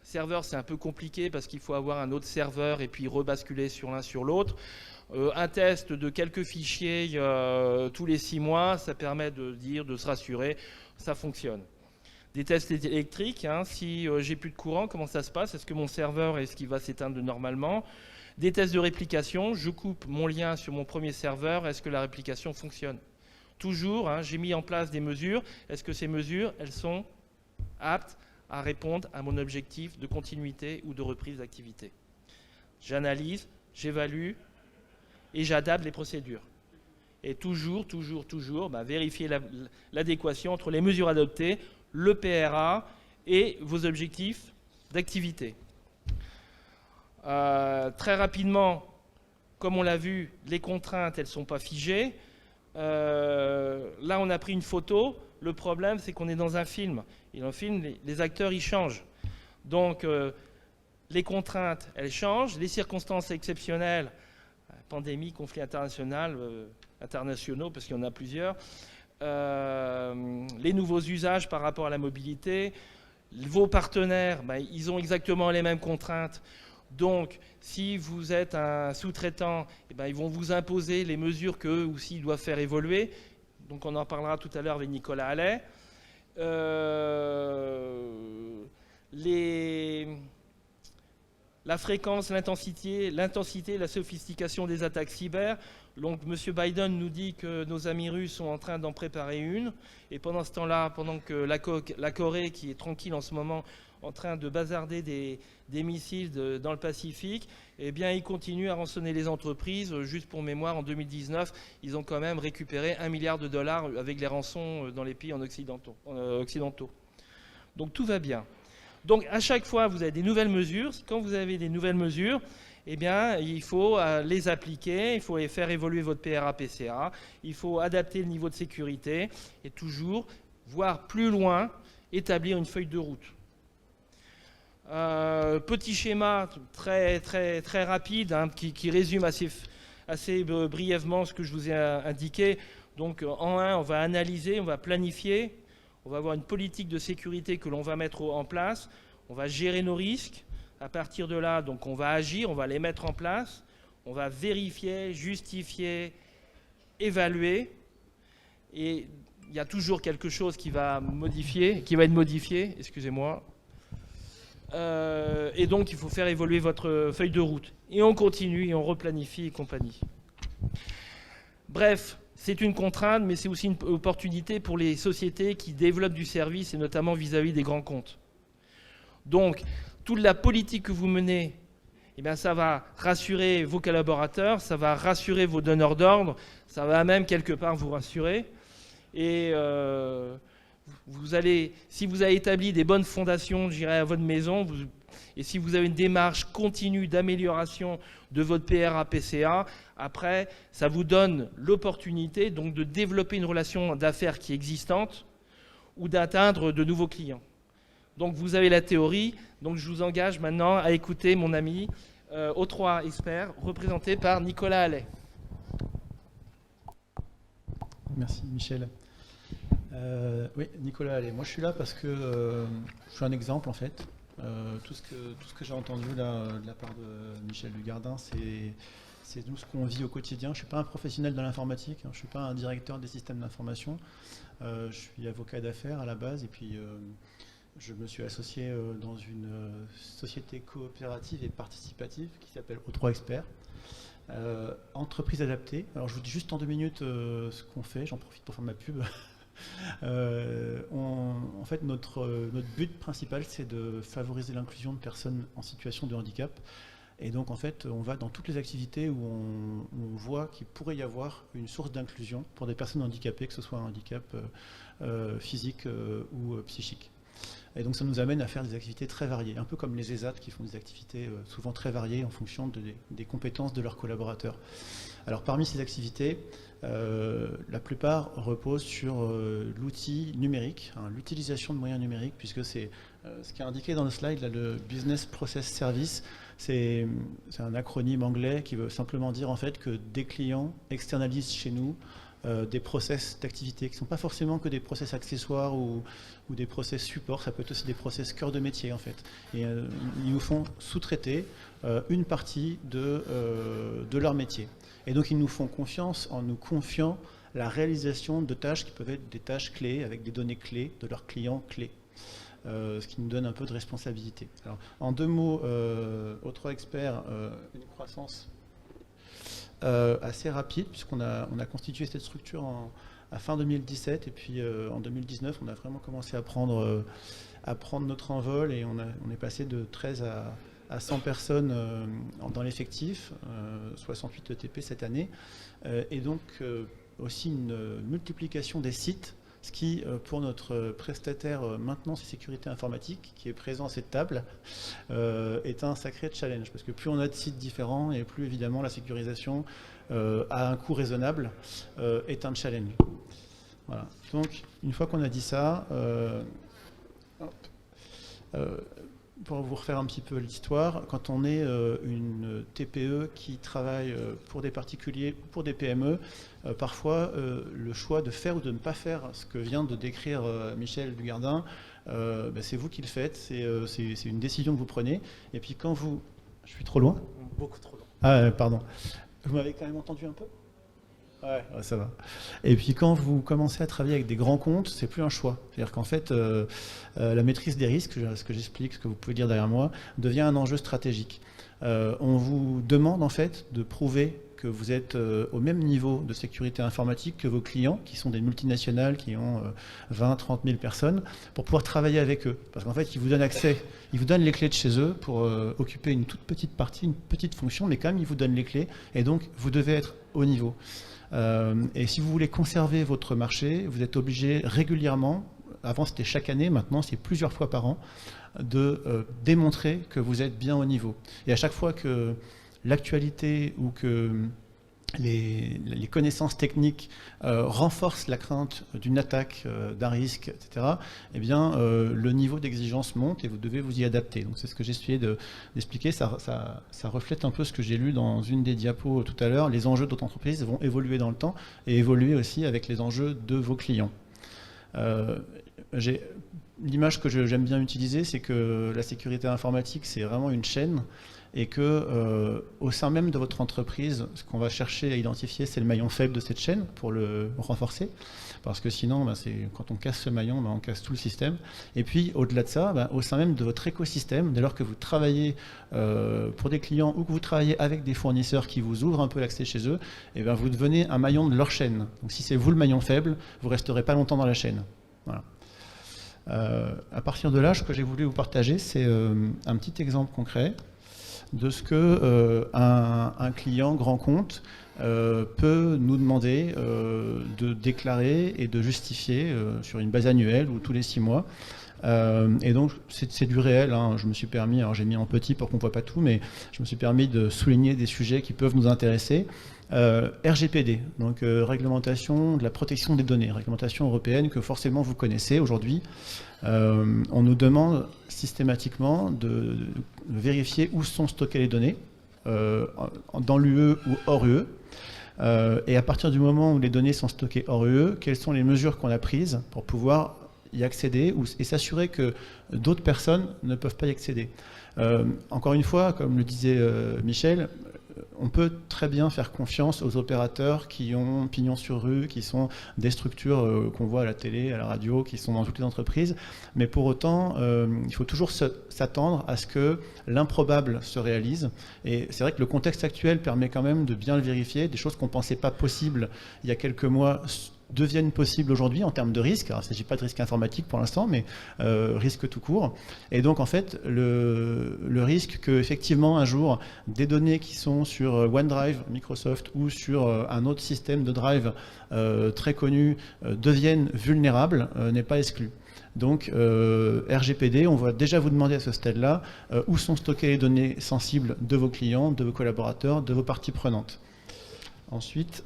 Serveur, c'est un peu compliqué parce qu'il faut avoir un autre serveur et puis rebasculer sur l'un sur l'autre. Un test de quelques fichiers tous les 6 mois, ça permet de se rassurer, ça fonctionne. Des tests électriques, hein, si j'ai plus de courant, comment ça se passe? Est-ce que mon serveur, est-ce qu'il va s'éteindre normalement? Des tests de réplication, je coupe mon lien sur mon premier serveur, est-ce que la réplication fonctionne? Toujours, hein, j'ai mis en place des mesures, est-ce que ces mesures, elles sont aptes à répondre à mon objectif de continuité ou de reprise d'activité? J'analyse, j'évalue et j'adapte les procédures. Et toujours, vérifier l'adéquation entre les mesures adoptées, le PRA et vos objectifs d'activité. Très rapidement, comme on l'a vu, les contraintes, elles ne sont pas figées. Là, on a pris une photo. Le problème, c'est qu'on est dans un film. Et dans le film, les acteurs, ils changent. Donc, les contraintes, elles changent. Les circonstances exceptionnelles, pandémie, conflits internationaux, parce qu'il y en a plusieurs, les nouveaux usages par rapport à la mobilité, vos partenaires, ils ont exactement les mêmes contraintes. Donc, si vous êtes un sous-traitant, ils vont vous imposer les mesures qu'eux aussi doivent faire évoluer. Donc, on en parlera tout à l'heure avec Nicolas Allais. La fréquence, l'intensité, la sophistication des attaques cyber. Donc, M. Biden nous dit que nos amis russes sont en train d'en préparer une. Et pendant ce temps-là, pendant que la Corée, qui est tranquille en ce moment, en train de bazarder des missiles dans le Pacifique, eh bien, ils continuent à rançonner les entreprises. Juste pour mémoire, en 2019, ils ont quand même récupéré $1 milliard avec les rançons dans les pays occidentaux. Donc, tout va bien. Donc, à chaque fois, vous avez des nouvelles mesures. Quand vous avez des nouvelles mesures, eh bien, il faut les appliquer, il faut faire évoluer votre PRA-PCA, il faut adapter le niveau de sécurité et toujours, voire plus loin, établir une feuille de route. Petit schéma très rapide, hein, qui résume assez brièvement ce que je vous ai indiqué. Donc, en 1, on va analyser, on va planifier, on va avoir une politique de sécurité que l'on va mettre en place, on va gérer nos risques. À partir de là, donc, on va agir, on va les mettre en place, on va vérifier, justifier, évaluer. Et il y a toujours quelque chose qui va être modifié, excusez-moi. Et donc, il faut faire évoluer votre feuille de route. Et on continue, et on replanifie et compagnie. Bref, c'est une contrainte, mais c'est aussi une opportunité pour les sociétés qui développent du service, et notamment vis-à-vis des grands comptes. Donc, toute la politique que vous menez, eh bien, ça va rassurer vos collaborateurs, ça va rassurer vos donneurs d'ordre, ça va même quelque part vous rassurer. Et si vous avez établi des bonnes fondations, je dirais, à votre maison, et si vous avez une démarche continue d'amélioration de votre PRA-PCA, après, ça vous donne l'opportunité donc de développer une relation d'affaires qui est existante ou d'atteindre de nouveaux clients. Donc, vous avez la théorie. Donc, je vous engage maintenant à écouter mon ami O3 Expert, représenté par Nicolas Allais. Merci, Michel. Oui, Nicolas Allais. Moi, je suis là parce que je suis un exemple, en fait. Tout ce que j'ai entendu là, de la part de Michel Dugardin, c'est tout ce qu'on vit au quotidien. Je ne suis pas un professionnel de l'informatique, hein, je ne suis pas un directeur des systèmes d'information. Je suis avocat d'affaires à la base, et puis je me suis associé dans une société coopérative et participative qui s'appelle O3 Expert. Entreprise adaptée. Alors, je vous dis juste en 2 minutes ce qu'on fait, j'en profite pour faire ma pub. En fait, notre but principal, c'est de favoriser l'inclusion de personnes en situation de handicap. Et donc, en fait, on va dans toutes les activités où on voit qu'il pourrait y avoir une source d'inclusion pour des personnes handicapées, que ce soit un handicap physique ou psychique. Et donc, ça nous amène à faire des activités très variées, un peu comme les ESAT qui font des activités souvent très variées en fonction des compétences de leurs collaborateurs. Alors, parmi ces activités, la plupart reposent sur l'outil numérique, hein, l'utilisation de moyens numériques, puisque c'est ce qui est indiqué dans le slide, là, le Business Process Service. C'est un acronyme anglais qui veut simplement dire en fait que des clients externalisent chez nous des process d'activité, qui ne sont pas forcément que des process accessoires ou des process support, ça peut être aussi des process cœur de métier en fait. Et ils nous font sous-traiter une partie de leur métier. Et donc ils nous font confiance en nous confiant la réalisation de tâches qui peuvent être des tâches clés, avec des données clés de leurs clients clés. Ce qui nous donne un peu de responsabilité. Alors, en 2 mots, O3 Expert, une croissance assez rapide, puisqu'on a constitué cette structure à fin 2017, et puis en 2019, on a vraiment commencé à prendre notre envol, et on est passé de 13 à 100 personnes dans l'effectif, 68 ETP cette année, et donc aussi une multiplication des sites, ce qui, pour notre prestataire maintenance et sécurité informatique, qui est présent à cette table, est un sacré challenge, parce que plus on a de sites différents, et plus évidemment la sécurisation à un coût raisonnable est un challenge. Voilà. Donc, une fois qu'on a dit ça, pour vous refaire un petit peu l'histoire, quand on est une TPE qui travaille pour des particuliers ou pour des PME, parfois le choix de faire ou de ne pas faire ce que vient de décrire Michel Dugardin, c'est vous qui le faites, c'est une décision que vous prenez. Et puis quand vous... Je suis trop loin ? Beaucoup trop loin. Ah, pardon. Vous m'avez quand même entendu un peu ? Ouais, ça va. Et puis quand vous commencez à travailler avec des grands comptes, c'est plus un choix. C'est-à-dire qu'en fait, la maîtrise des risques, ce que j'explique, ce que vous pouvez dire derrière moi, devient un enjeu stratégique. On vous demande en fait de prouver que vous êtes au même niveau de sécurité informatique que vos clients, qui sont des multinationales, qui ont 20, 30 000 personnes, pour pouvoir travailler avec eux. Parce qu'en fait, ils vous donnent accès, ils vous donnent les clés de chez eux pour occuper une toute petite partie, une petite fonction, mais quand même, ils vous donnent les clés, et donc vous devez être au niveau. Et si vous voulez conserver votre marché, vous êtes obligé régulièrement, avant c'était chaque année, maintenant c'est plusieurs fois par an, de démontrer que vous êtes bien au niveau. Et à chaque fois que l'actualité ou que les connaissances techniques renforcent la crainte d'une attaque, d'un risque, etc., eh bien, le niveau d'exigence monte et vous devez vous y adapter. Donc c'est ce que j'ai essayé d'expliquer. Ça reflète un peu ce que j'ai lu dans une des diapos tout à l'heure. Les enjeux de votre entreprise vont évoluer dans le temps et évoluer aussi avec les enjeux de vos clients. L'image que j'aime bien utiliser, c'est que la sécurité informatique, c'est vraiment une chaîne, et que au sein même de votre entreprise, ce qu'on va chercher à identifier, c'est le maillon faible de cette chaîne pour le renforcer, parce que sinon, quand on casse ce maillon, on casse tout le système. Et puis, au-delà de ça, au sein même de votre écosystème, dès lors que vous travaillez pour des clients ou que vous travaillez avec des fournisseurs qui vous ouvrent un peu l'accès chez eux, vous devenez un maillon de leur chaîne. Donc si c'est vous le maillon faible, vous resterez pas longtemps dans la chaîne. Voilà. À partir de là, ce que j'ai voulu vous partager, c'est un petit exemple concret de ce que un client grand compte peut nous demander de déclarer et de justifier sur une base annuelle ou tous les 6 mois. Et donc c'est du réel, hein. Je me suis permis, alors j'ai mis en petit pour qu'on ne voit pas tout, mais je me suis permis de souligner des sujets qui peuvent nous intéresser. RGPD, donc réglementation de la protection des données, réglementation européenne que forcément vous connaissez aujourd'hui. On nous demande systématiquement de vérifier où sont stockées les données, dans l'UE ou hors UE. Et à partir du moment où les données sont stockées hors UE, quelles sont les mesures qu'on a prises pour pouvoir y accéder et s'assurer que d'autres personnes ne peuvent pas y accéder. Encore une fois, comme le disait Michel, on peut très bien faire confiance aux opérateurs qui ont pignon sur rue, qui sont des structures qu'on voit à la télé, à la radio, qui sont dans toutes les entreprises. Mais pour autant, il faut toujours s'attendre à ce que l'improbable se réalise. Et c'est vrai que le contexte actuel permet quand même de bien le vérifier. Des choses qu'on ne pensait pas possibles il y a quelques mois deviennent possibles aujourd'hui en termes de risque. Alors, il ne s'agit pas de risque informatique pour l'instant, mais risque tout court. Et donc, en fait, le risque que, effectivement, un jour, des données qui sont sur OneDrive, Microsoft, ou sur un autre système de drive très connu deviennent vulnérables n'est pas exclu. Donc, RGPD, on va déjà vous demander à ce stade-là où sont stockées les données sensibles de vos clients, de vos collaborateurs, de vos parties prenantes. Ensuite,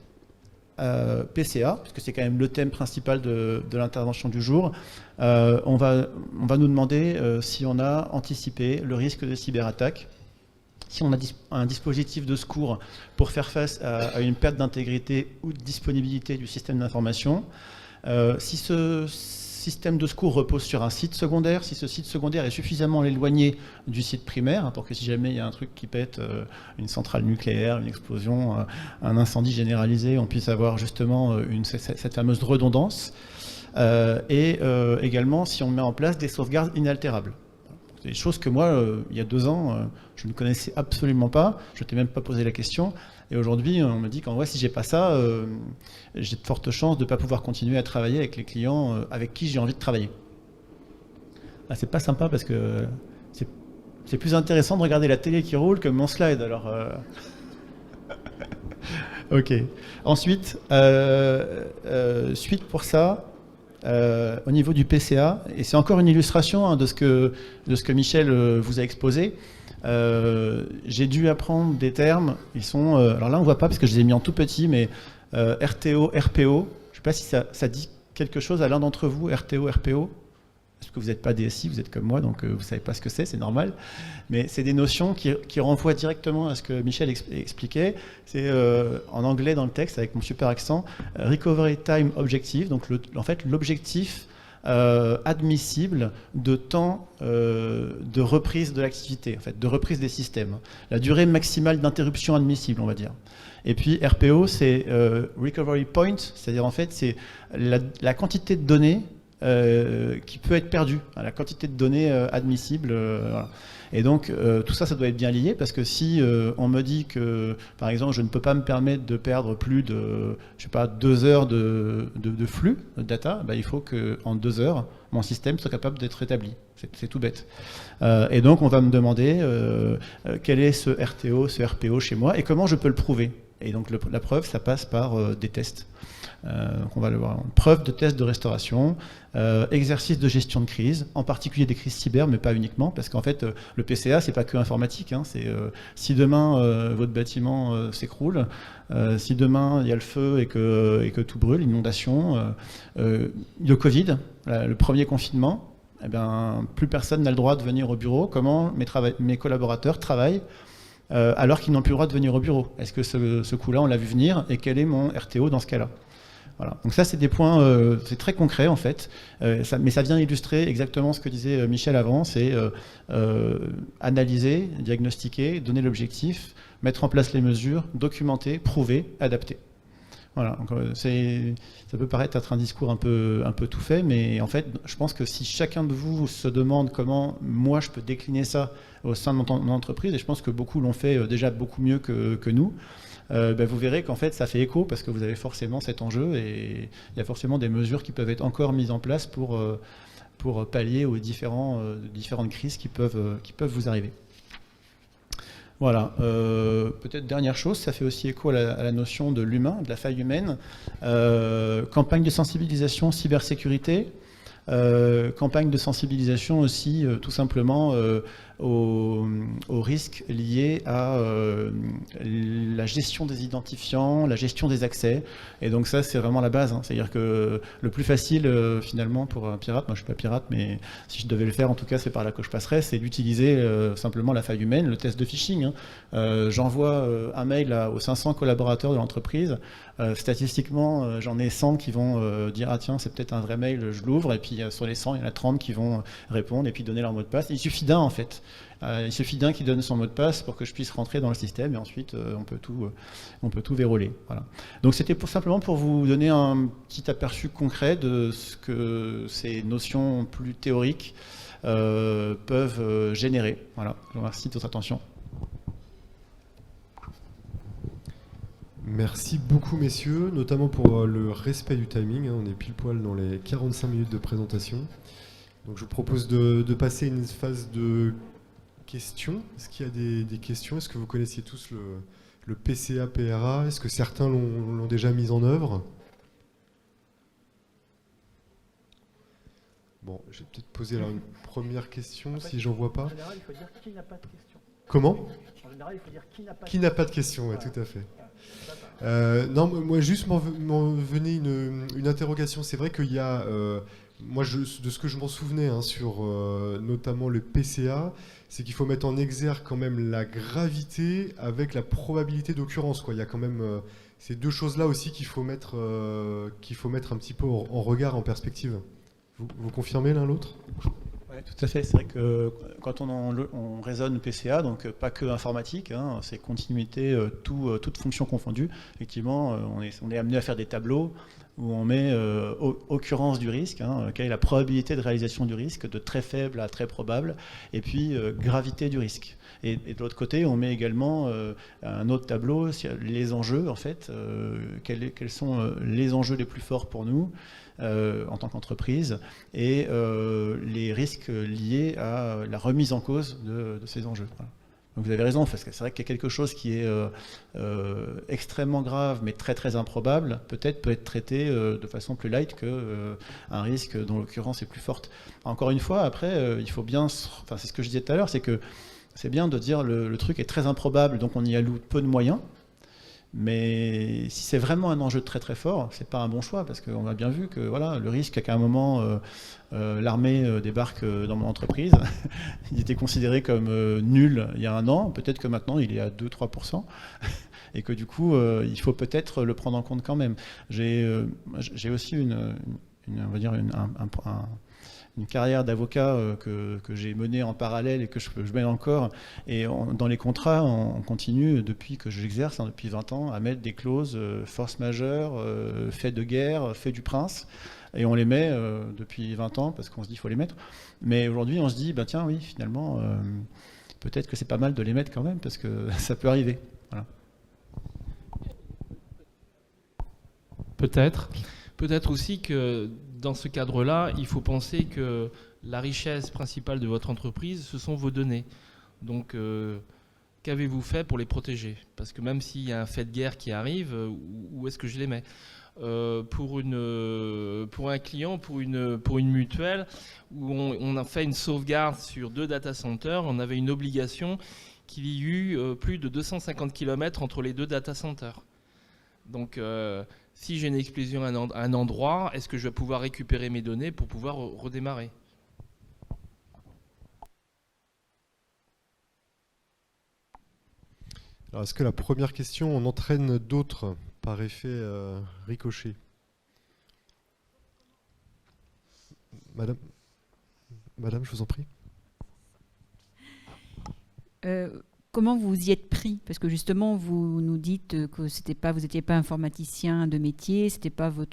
PCA, puisque c'est quand même le thème principal de l'intervention du jour, on va nous demander si on a anticipé le risque de cyberattaque si on a un dispositif de secours pour faire face à une perte d'intégrité ou de disponibilité du système d'information, si ce système de secours repose sur un site secondaire, si ce site secondaire est suffisamment éloigné du site primaire, hein, pour que si jamais il y a un truc qui pète, une centrale nucléaire, une explosion, un incendie généralisé, on puisse avoir justement cette fameuse redondance, et également si on met en place des sauvegardes inaltérables. Des choses que moi, il y a 2 ans, je ne connaissais absolument pas, je ne t'ai même pas posé la question. Et aujourd'hui, on me dit qu'en vrai, si j'ai pas ça, j'ai de fortes chances de ne pas pouvoir continuer à travailler avec les clients avec qui j'ai envie de travailler. Ah, c'est pas sympa parce que c'est plus intéressant de regarder la télé qui roule que mon slide. Alors, ok. Ensuite, suite pour ça. Au niveau du PCA, et c'est encore une illustration hein, de ce que Michel vous a exposé. J'ai dû apprendre des termes, ils sont, alors là on ne voit pas parce que je les ai mis en tout petit, mais RTO, RPO, je ne sais pas si ça dit quelque chose à l'un d'entre vous, RTO, RPO, parce que vous n'êtes pas DSI, vous êtes comme moi, donc vous ne savez pas ce que c'est normal, mais c'est des notions qui renvoient directement à ce que Michel expliquait. C'est en anglais dans le texte, avec mon super accent, Recovery Time Objective, donc en fait l'objectif admissible de temps de reprise de l'activité, en fait, de reprise des systèmes. La durée maximale d'interruption admissible, on va dire. Et puis RPO, c'est Recovery Point, c'est-à-dire en fait c'est la quantité de données qui peut être perdue, la quantité de données admissibles. Voilà. Et donc tout ça, ça doit être bien lié parce que si on me dit que, par exemple, je ne peux pas me permettre de perdre plus de, je sais pas, 2 heures de flux de data, bah, il faut qu'en 2 heures, mon système soit capable d'être rétabli. C'est tout bête. Et donc on va me demander quel est ce RTO, ce RPO chez moi et comment je peux le prouver. Et donc la preuve, ça passe par des tests. Donc on va le voir. Preuve de test de restauration, exercice de gestion de crise, en particulier des crises cyber, mais pas uniquement, parce qu'en fait, le PCA, c'est pas que informatique. Hein, c'est si demain votre bâtiment s'écroule, si demain il y a le feu et que tout brûle, inondation, le Covid, le premier confinement, eh bien, plus personne n'a le droit de venir au bureau. Comment mes collaborateurs travaillent alors qu'ils n'ont plus le droit de venir au bureau? Est-ce que ce coup-là, on l'a vu venir? Et quel est mon RTO dans ce cas-là? Voilà. Donc ça, c'est des points, c'est très concret en fait, mais ça vient illustrer exactement ce que disait Michel avant, c'est analyser, diagnostiquer, donner l'objectif, mettre en place les mesures, documenter, prouver, adapter. Voilà. Donc, ça peut paraître être un discours un peu tout fait, mais en fait, je pense que si chacun de vous se demande comment moi je peux décliner ça au sein de mon entreprise, et je pense que beaucoup l'ont fait déjà beaucoup mieux que nous, vous verrez qu'en fait ça fait écho parce que vous avez forcément cet enjeu et il y a forcément des mesures qui peuvent être encore mises en place pour pallier aux différentes crises qui peuvent vous arriver. Voilà. Peut-être dernière chose, ça fait aussi écho à la notion de l'humain, de la faille humaine. Campagne de sensibilisation cybersécurité. Campagne de sensibilisation aussi tout simplement aux risques liés à la gestion des identifiants, la gestion des accès. Et donc ça, c'est vraiment la base. Hein. C'est-à-dire que le plus facile, finalement, pour un pirate, moi je ne suis pas pirate, mais si je devais le faire, en tout cas, c'est par là que je passerais, c'est d'utiliser simplement la faille humaine, le test de phishing. Hein. J'envoie un mail aux 500 collaborateurs de l'entreprise. Statistiquement, j'en ai 100 qui vont dire « Ah tiens, c'est peut-être un vrai mail, je l'ouvre ». Et puis sur les 100, il y en a 30 qui vont répondre et puis donner leur mot de passe. Et il suffit d'un en fait. Il suffit d'un qui donne son mot de passe pour que je puisse rentrer dans le système et ensuite on peut tout verrouiller. Voilà. Donc c'était simplement pour vous donner un petit aperçu concret de ce que ces notions plus théoriques peuvent générer. Voilà. Je vous remercie de votre attention. Merci beaucoup messieurs, notamment pour le respect du timing. Hein. On est pile poil dans les 45 minutes de présentation. Donc je vous propose de passer une phase de questions. Est-ce qu'il y a des questions? Est-ce que vous connaissiez tous le PCA, PRA? Est-ce que certains l'ont déjà mis en œuvre? Bon, je vais peut-être poser alors une première question, en fait, si j'en vois pas. En général, il faut dire qui n'a pas de question. Comment? En général, il faut dire qui n'a pas de question. Oui, tout à fait. Non, moi, juste m'en venait une interrogation. C'est vrai qu'il y a moi, de ce que je m'en souvenais hein, sur notamment le PCA, c'est qu'il faut mettre en exergue quand même la gravité avec la probabilité d'occurrence, quoi. Il y a quand même ces deux choses-là aussi qu'il faut mettre un petit peu en regard, en perspective. Vous confirmez l'un l'autre ? Oui, tout à fait. C'est vrai que quand on raisonne PCA, donc pas que informatique, hein, c'est continuité, toute fonction confondue. Effectivement, on est amené à faire des tableaux où on met occurrence du risque, hein, quelle est la probabilité de réalisation du risque, de très faible à très probable, et puis gravité du risque. Et de l'autre côté, on met également un autre tableau, les enjeux, en fait, quels sont les enjeux les plus forts pour nous en tant qu'entreprise, et les risques liés à la remise en cause de ces enjeux. Voilà. Donc vous avez raison, parce que c'est vrai qu'il y a quelque chose qui est extrêmement grave, mais très très improbable, peut être traité de façon plus light qu'un risque dont l'occurrence est plus forte. Encore une fois, après, il faut bien... Enfin, c'est ce que je disais tout à l'heure, c'est que c'est bien de dire le truc est très improbable, donc on y alloue peu de moyens. Mais si c'est vraiment un enjeu très très fort, c'est pas un bon choix, parce qu'on a bien vu que voilà, le risque qu'à un moment l'armée débarque dans mon entreprise, il était considéré comme nul il y a un an, peut-être que maintenant il est à 2-3%, et que du coup il faut peut-être le prendre en compte quand même. J'ai aussi on va dire une carrière d'avocat que j'ai menée en parallèle et que je mène encore. Et dans les contrats, on continue, depuis que j'exerce, depuis 20 ans, à mettre des clauses force majeure, fait de guerre, fait du prince. Et on les met depuis 20 ans parce qu'on se dit qu'il faut les mettre. Mais aujourd'hui, on se dit, tiens, oui, finalement, peut-être que c'est pas mal de les mettre quand même parce que ça peut arriver. Voilà. Peut-être aussi que dans ce cadre-là, il faut penser que la richesse principale de votre entreprise, ce sont vos données. Donc, qu'avez-vous fait pour les protéger ? Parce que même s'il y a un fait de guerre qui arrive, où est-ce que je les mets ? Pour un client, pour une mutuelle, où on a fait une sauvegarde sur 2 data centers, on avait une obligation qu'il y eût plus de 250 km entre les 2 data centers. Donc, si j'ai une explosion à un endroit, est-ce que je vais pouvoir récupérer mes données pour pouvoir redémarrer ? Alors, est-ce que la première question en entraîne d'autres par effet ricochet ? Madame, je vous en prie. Comment vous y êtes pris ? Parce que justement, vous nous dites que vous n'étiez pas informaticien de métier, c'était pas vos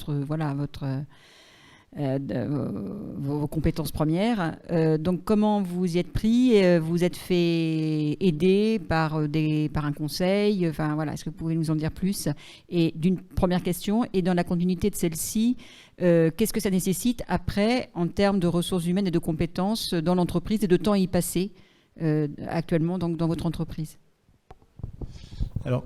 compétences premières. Donc, comment vous y êtes pris ? Vous êtes fait aider par un conseil ? Enfin, voilà, est-ce que vous pouvez nous en dire plus ? Et d'une première question, et dans la continuité de celle-ci, qu'est-ce que ça nécessite après en termes de ressources humaines et de compétences dans l'entreprise et de temps à y passer actuellement donc, dans votre entreprise ? Alors,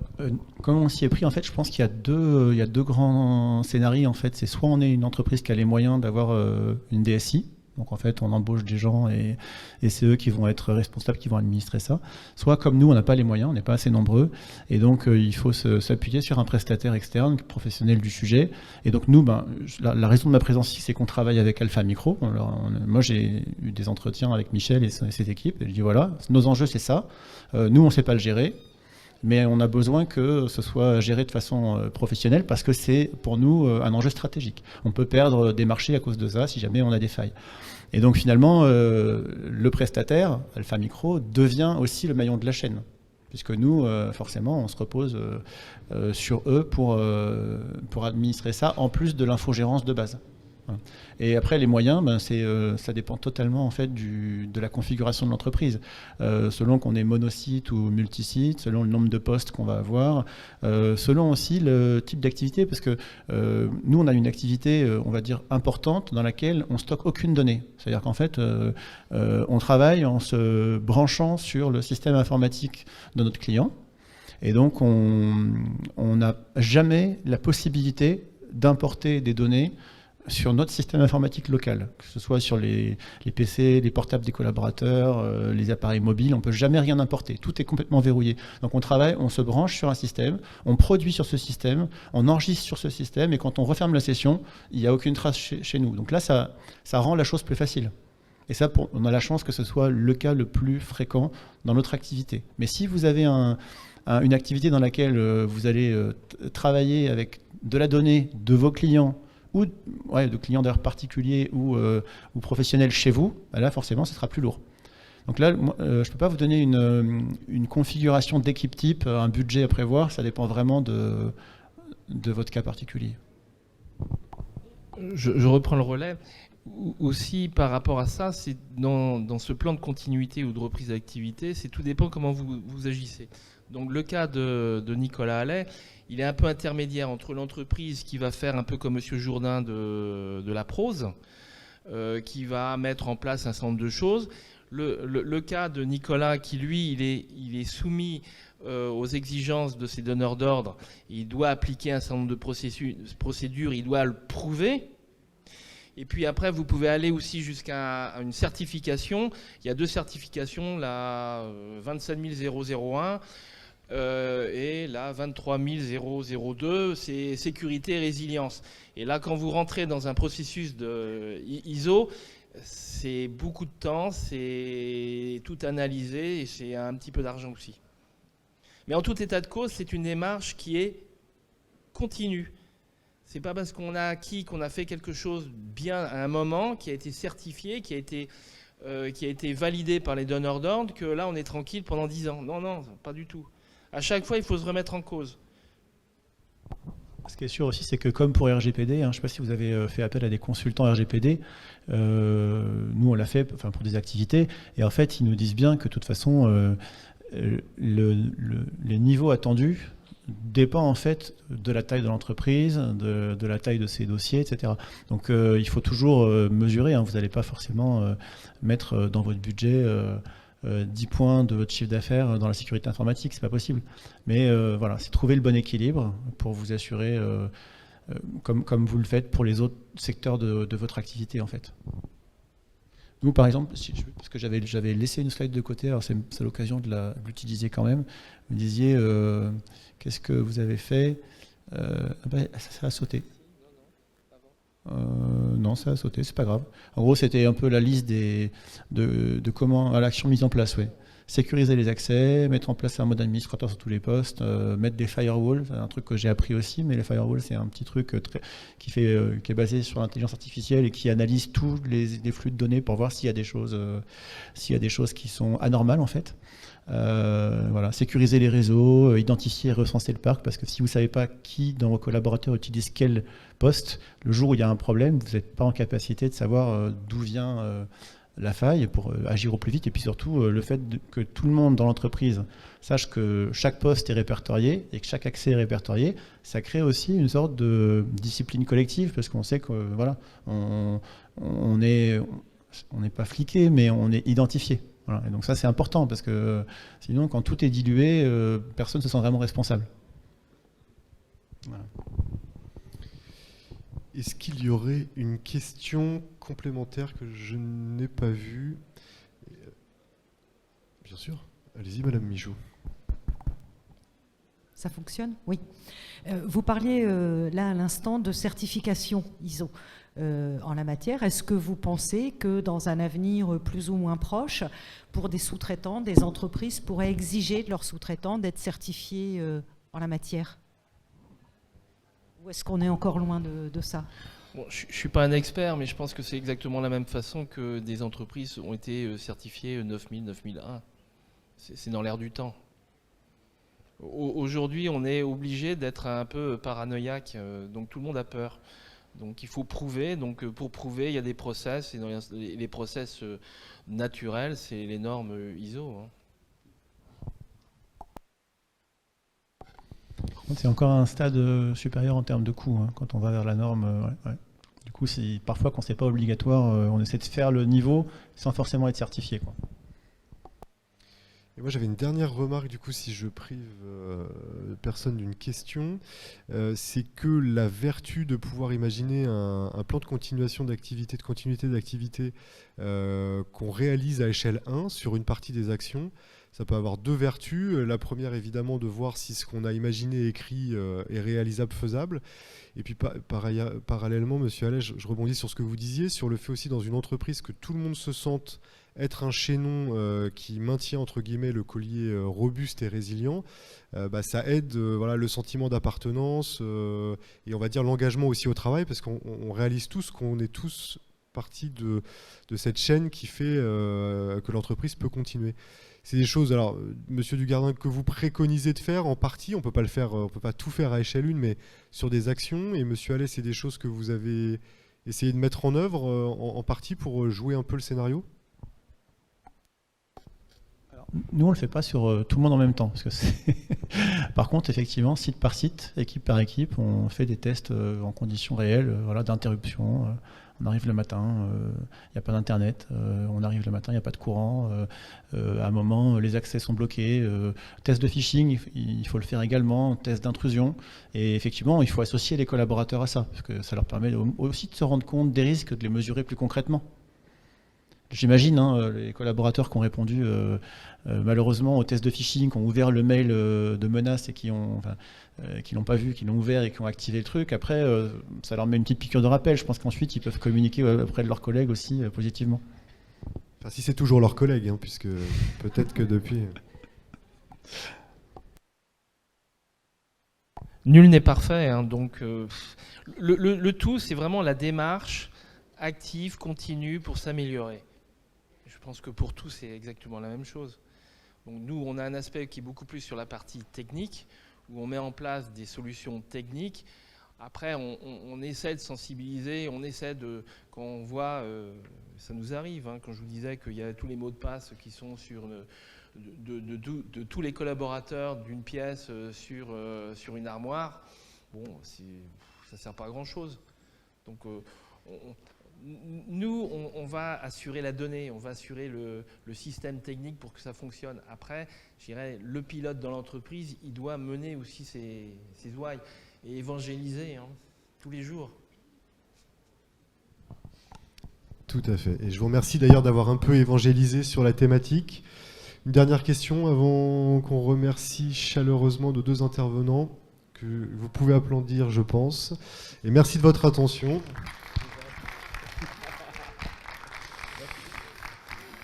comment on s'y est pris ? En fait, je pense qu'il y a deux grands scénarios. En fait, c'est soit on est une entreprise qui a les moyens d'avoir une DSI, donc en fait, on embauche des gens et c'est eux qui vont être responsables, qui vont administrer ça. Soit comme nous, on n'a pas les moyens, on n'est pas assez nombreux, et donc il faut s'appuyer sur un prestataire externe, professionnel du sujet. Et donc nous, la raison de ma présence ici, c'est qu'on travaille avec Alpha Micro. Alors, moi, j'ai eu des entretiens avec Michel et ses équipes, et je dis voilà, nos enjeux, c'est ça. Nous, on ne sait pas le gérer. Mais on a besoin que ce soit géré de façon professionnelle parce que c'est pour nous un enjeu stratégique. On peut perdre des marchés à cause de ça si jamais on a des failles. Et donc finalement, le prestataire, Alpha Micro, devient aussi le maillon de la chaîne. Puisque nous, forcément, on se repose sur eux pour administrer ça, en plus de l'infogérance de base. Et après, les moyens, ça dépend totalement en fait, de la configuration de l'entreprise. Selon qu'on est monosite ou multisite, selon le nombre de postes qu'on va avoir, selon aussi le type d'activité, parce que nous, on a une activité, on va dire, importante dans laquelle on stocke aucune donnée. C'est-à-dire qu'en fait, on travaille en se branchant sur le système informatique de notre client. Et donc, on n'a jamais la possibilité d'importer des données sur notre système informatique local, que ce soit sur les PC, les portables des collaborateurs, les appareils mobiles, on ne peut jamais rien importer. Tout est complètement verrouillé. Donc on travaille, on se branche sur un système, on produit sur ce système, on enregistre sur ce système, et quand on referme la session, il n'y a aucune trace chez nous. Donc là, ça rend la chose plus facile. Et ça, on a la chance que ce soit le cas le plus fréquent dans notre activité. Mais si vous avez une activité dans laquelle vous allez travailler avec de la donnée de vos clients, ou de clients d'ailleurs particuliers ou professionnels chez vous, là forcément ce sera plus lourd. Donc là, je ne peux pas vous donner une configuration d'équipe type, un budget à prévoir, ça dépend vraiment de votre cas particulier. Je reprends le relais. Aussi par rapport à ça, c'est dans ce plan de continuité ou de reprise d'activité, c'est tout dépend comment vous agissez. Donc le cas de Nicolas Allais, il est un peu intermédiaire entre l'entreprise qui va faire un peu comme Monsieur Jourdain de la prose, qui va mettre en place un certain nombre de choses. Le cas de Nicolas qui, lui, il est soumis aux exigences de ses donneurs d'ordre. Il doit appliquer un certain nombre de procédures, il doit le prouver. Et puis après, vous pouvez aller aussi jusqu'à une certification. Il y a 2 certifications, la 27001 et la 23002, c'est sécurité et résilience. Et là, quand vous rentrez dans un processus de ISO, c'est beaucoup de temps, c'est tout analysé et c'est un petit peu d'argent aussi. Mais en tout état de cause, c'est une démarche qui est continue. C'est pas parce qu'on a acquis, qu'on a fait quelque chose bien à un moment, qui a été certifié, qui a été validé par les donneurs d'ordre, que là on est tranquille pendant 10 ans. Non, non, pas du tout. À chaque fois, il faut se remettre en cause. Ce qui est sûr aussi, c'est que comme pour RGPD, je ne sais pas si vous avez fait appel à des consultants RGPD, nous on l'a fait pour des activités, et en fait ils nous disent bien que de toute façon les niveaux attendus dépend en fait de la taille de l'entreprise, de la taille de ses dossiers, etc. Donc il faut toujours mesurer, vous n'allez pas forcément mettre dans votre budget 10 points de votre chiffre d'affaires dans la sécurité informatique, c'est pas possible. Mais voilà, c'est trouver le bon équilibre pour vous assurer, comme vous le faites pour les autres secteurs de votre activité en fait. Nous, par exemple, parce que j'avais laissé une slide de côté, alors c'est l'occasion de l'utiliser quand même. Vous me disiez, qu'est-ce que vous avez fait ça a sauté. Non, ça a sauté, c'est pas grave. En gros, c'était un peu la liste de comment à l'action mise en place. Ouais. Sécuriser les accès, mettre en place un mode administrateur sur tous les postes, mettre des firewalls, c'est un truc que j'ai appris aussi, mais les firewalls, c'est un petit truc qui est basé sur l'intelligence artificielle et qui analyse tous les flux de données pour voir s'il y a des choses qui sont anormales en fait. Voilà, sécuriser les réseaux, identifier et recenser le parc, parce que si vous ne savez pas qui dans vos collaborateurs utilise quel poste, le jour où il y a un problème, vous n'êtes pas en capacité de savoir d'où vient la faille pour agir au plus vite, et puis surtout le fait que tout le monde dans l'entreprise sache que chaque poste est répertorié et que chaque accès est répertorié, ça crée aussi une sorte de discipline collective, parce qu'on sait que voilà, on n'est pas fliqué, mais on est identifié. Voilà. Et donc ça c'est important, parce que sinon quand tout est dilué, personne ne se sent vraiment responsable. Voilà. Est-ce qu'il y aurait une question complémentaire que je n'ai pas vue? Bien sûr. Allez-y, Madame Michaud. Ça fonctionne? Oui. Vous parliez là à l'instant de certification ISO en la matière. Est-ce que vous pensez que dans un avenir plus ou moins proche, pour des sous-traitants, des entreprises pourraient exiger de leurs sous-traitants d'être certifiés en la matière? Ou est-ce qu'on est encore loin de ça? Bon, je ne suis pas un expert, mais je pense que c'est exactement la même façon que des entreprises ont été certifiées 9000, 9001. C'est dans l'air du temps. Aujourd'hui, on est obligé d'être un peu paranoïaque, donc tout le monde a peur. Donc il faut prouver. Donc pour prouver, il y a des process, et dans les process naturels, c'est les normes ISO. C'est encore un stade supérieur en termes de coût, quand on va vers la norme. Ouais. Du coup, parfois, quand c'est pas obligatoire, on essaie de faire le niveau sans forcément être certifié, quoi. Et moi j'avais une dernière remarque, du coup, si je prive personne d'une question, c'est que la vertu de pouvoir imaginer un plan de continuation d'activité, de continuité d'activité qu'on réalise à échelle 1 sur une partie des actions, ça peut avoir deux vertus. La première, évidemment, de voir si ce qu'on a imaginé, écrit est réalisable, faisable. Et puis parallèlement, Monsieur Allais, je rebondis sur ce que vous disiez, sur le fait aussi dans une entreprise que tout le monde se sente être un chaînon qui maintient entre guillemets le collier robuste et résilient, ça aide voilà, le sentiment d'appartenance et on va dire l'engagement aussi au travail, parce qu'on réalise tous qu'on est tous partie de cette chaîne qui fait que l'entreprise peut continuer. C'est des choses, alors Monsieur Dugardin, que vous préconisez de faire en partie. On peut pas le faire, on peut pas tout faire à échelle 1, mais sur des actions. Et Monsieur Allais, c'est des choses que vous avez essayé de mettre en œuvre en partie pour jouer un peu le scénario. Alors, nous, on le fait pas sur tout le monde en même temps, parce que par contre, effectivement, site par site, équipe par équipe, on fait des tests en conditions réelles, voilà, d'interruption. On arrive le matin, il n'y a pas d'internet, on arrive le matin, il n'y a pas de courant, à un moment les accès sont bloqués, test de phishing, il faut le faire également, test d'intrusion, et effectivement il faut associer les collaborateurs à ça, parce que ça leur permet aussi de se rendre compte des risques, de les mesurer plus concrètement. J'imagine les collaborateurs qui ont répondu malheureusement au test de phishing, qui ont ouvert le mail de menace et qui l'ont pas vu, qui l'ont ouvert et qui ont activé le truc. Après, ça leur met une petite piqûre de rappel. Je pense qu'ensuite, ils peuvent communiquer auprès de leurs collègues aussi positivement. Enfin, si c'est toujours leurs collègues, puisque peut-être que depuis... Nul n'est parfait, donc le tout, c'est vraiment la démarche active, continue pour s'améliorer. Je pense que pour tous, c'est exactement la même chose. Donc nous, on a un aspect qui est beaucoup plus sur la partie technique, où on met en place des solutions techniques. Après, on essaie de sensibiliser, on essaie de... Quand on voit, ça nous arrive, quand je vous disais qu'il y a tous les mots de passe qui sont sur... De tous les collaborateurs d'une pièce sur une armoire, bon, ça ne sert pas à grand-chose. Donc nous, on va assurer la donnée, on va assurer le système technique pour que ça fonctionne. Après, je dirais, le pilote dans l'entreprise, il doit mener aussi ses ouailles et évangéliser tous les jours. Tout à fait. Et je vous remercie d'ailleurs d'avoir un peu évangélisé sur la thématique. Une dernière question avant qu'on remercie chaleureusement nos deux intervenants, que vous pouvez applaudir, je pense. Et merci de votre attention.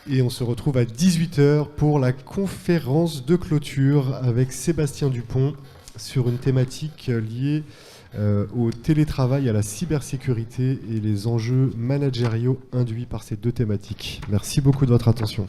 Et on se retrouve à 18h pour la conférence de clôture avec Sébastien Dupont sur une thématique liée au télétravail, à la cybersécurité et les enjeux managériaux induits par ces deux thématiques. Merci beaucoup de votre attention.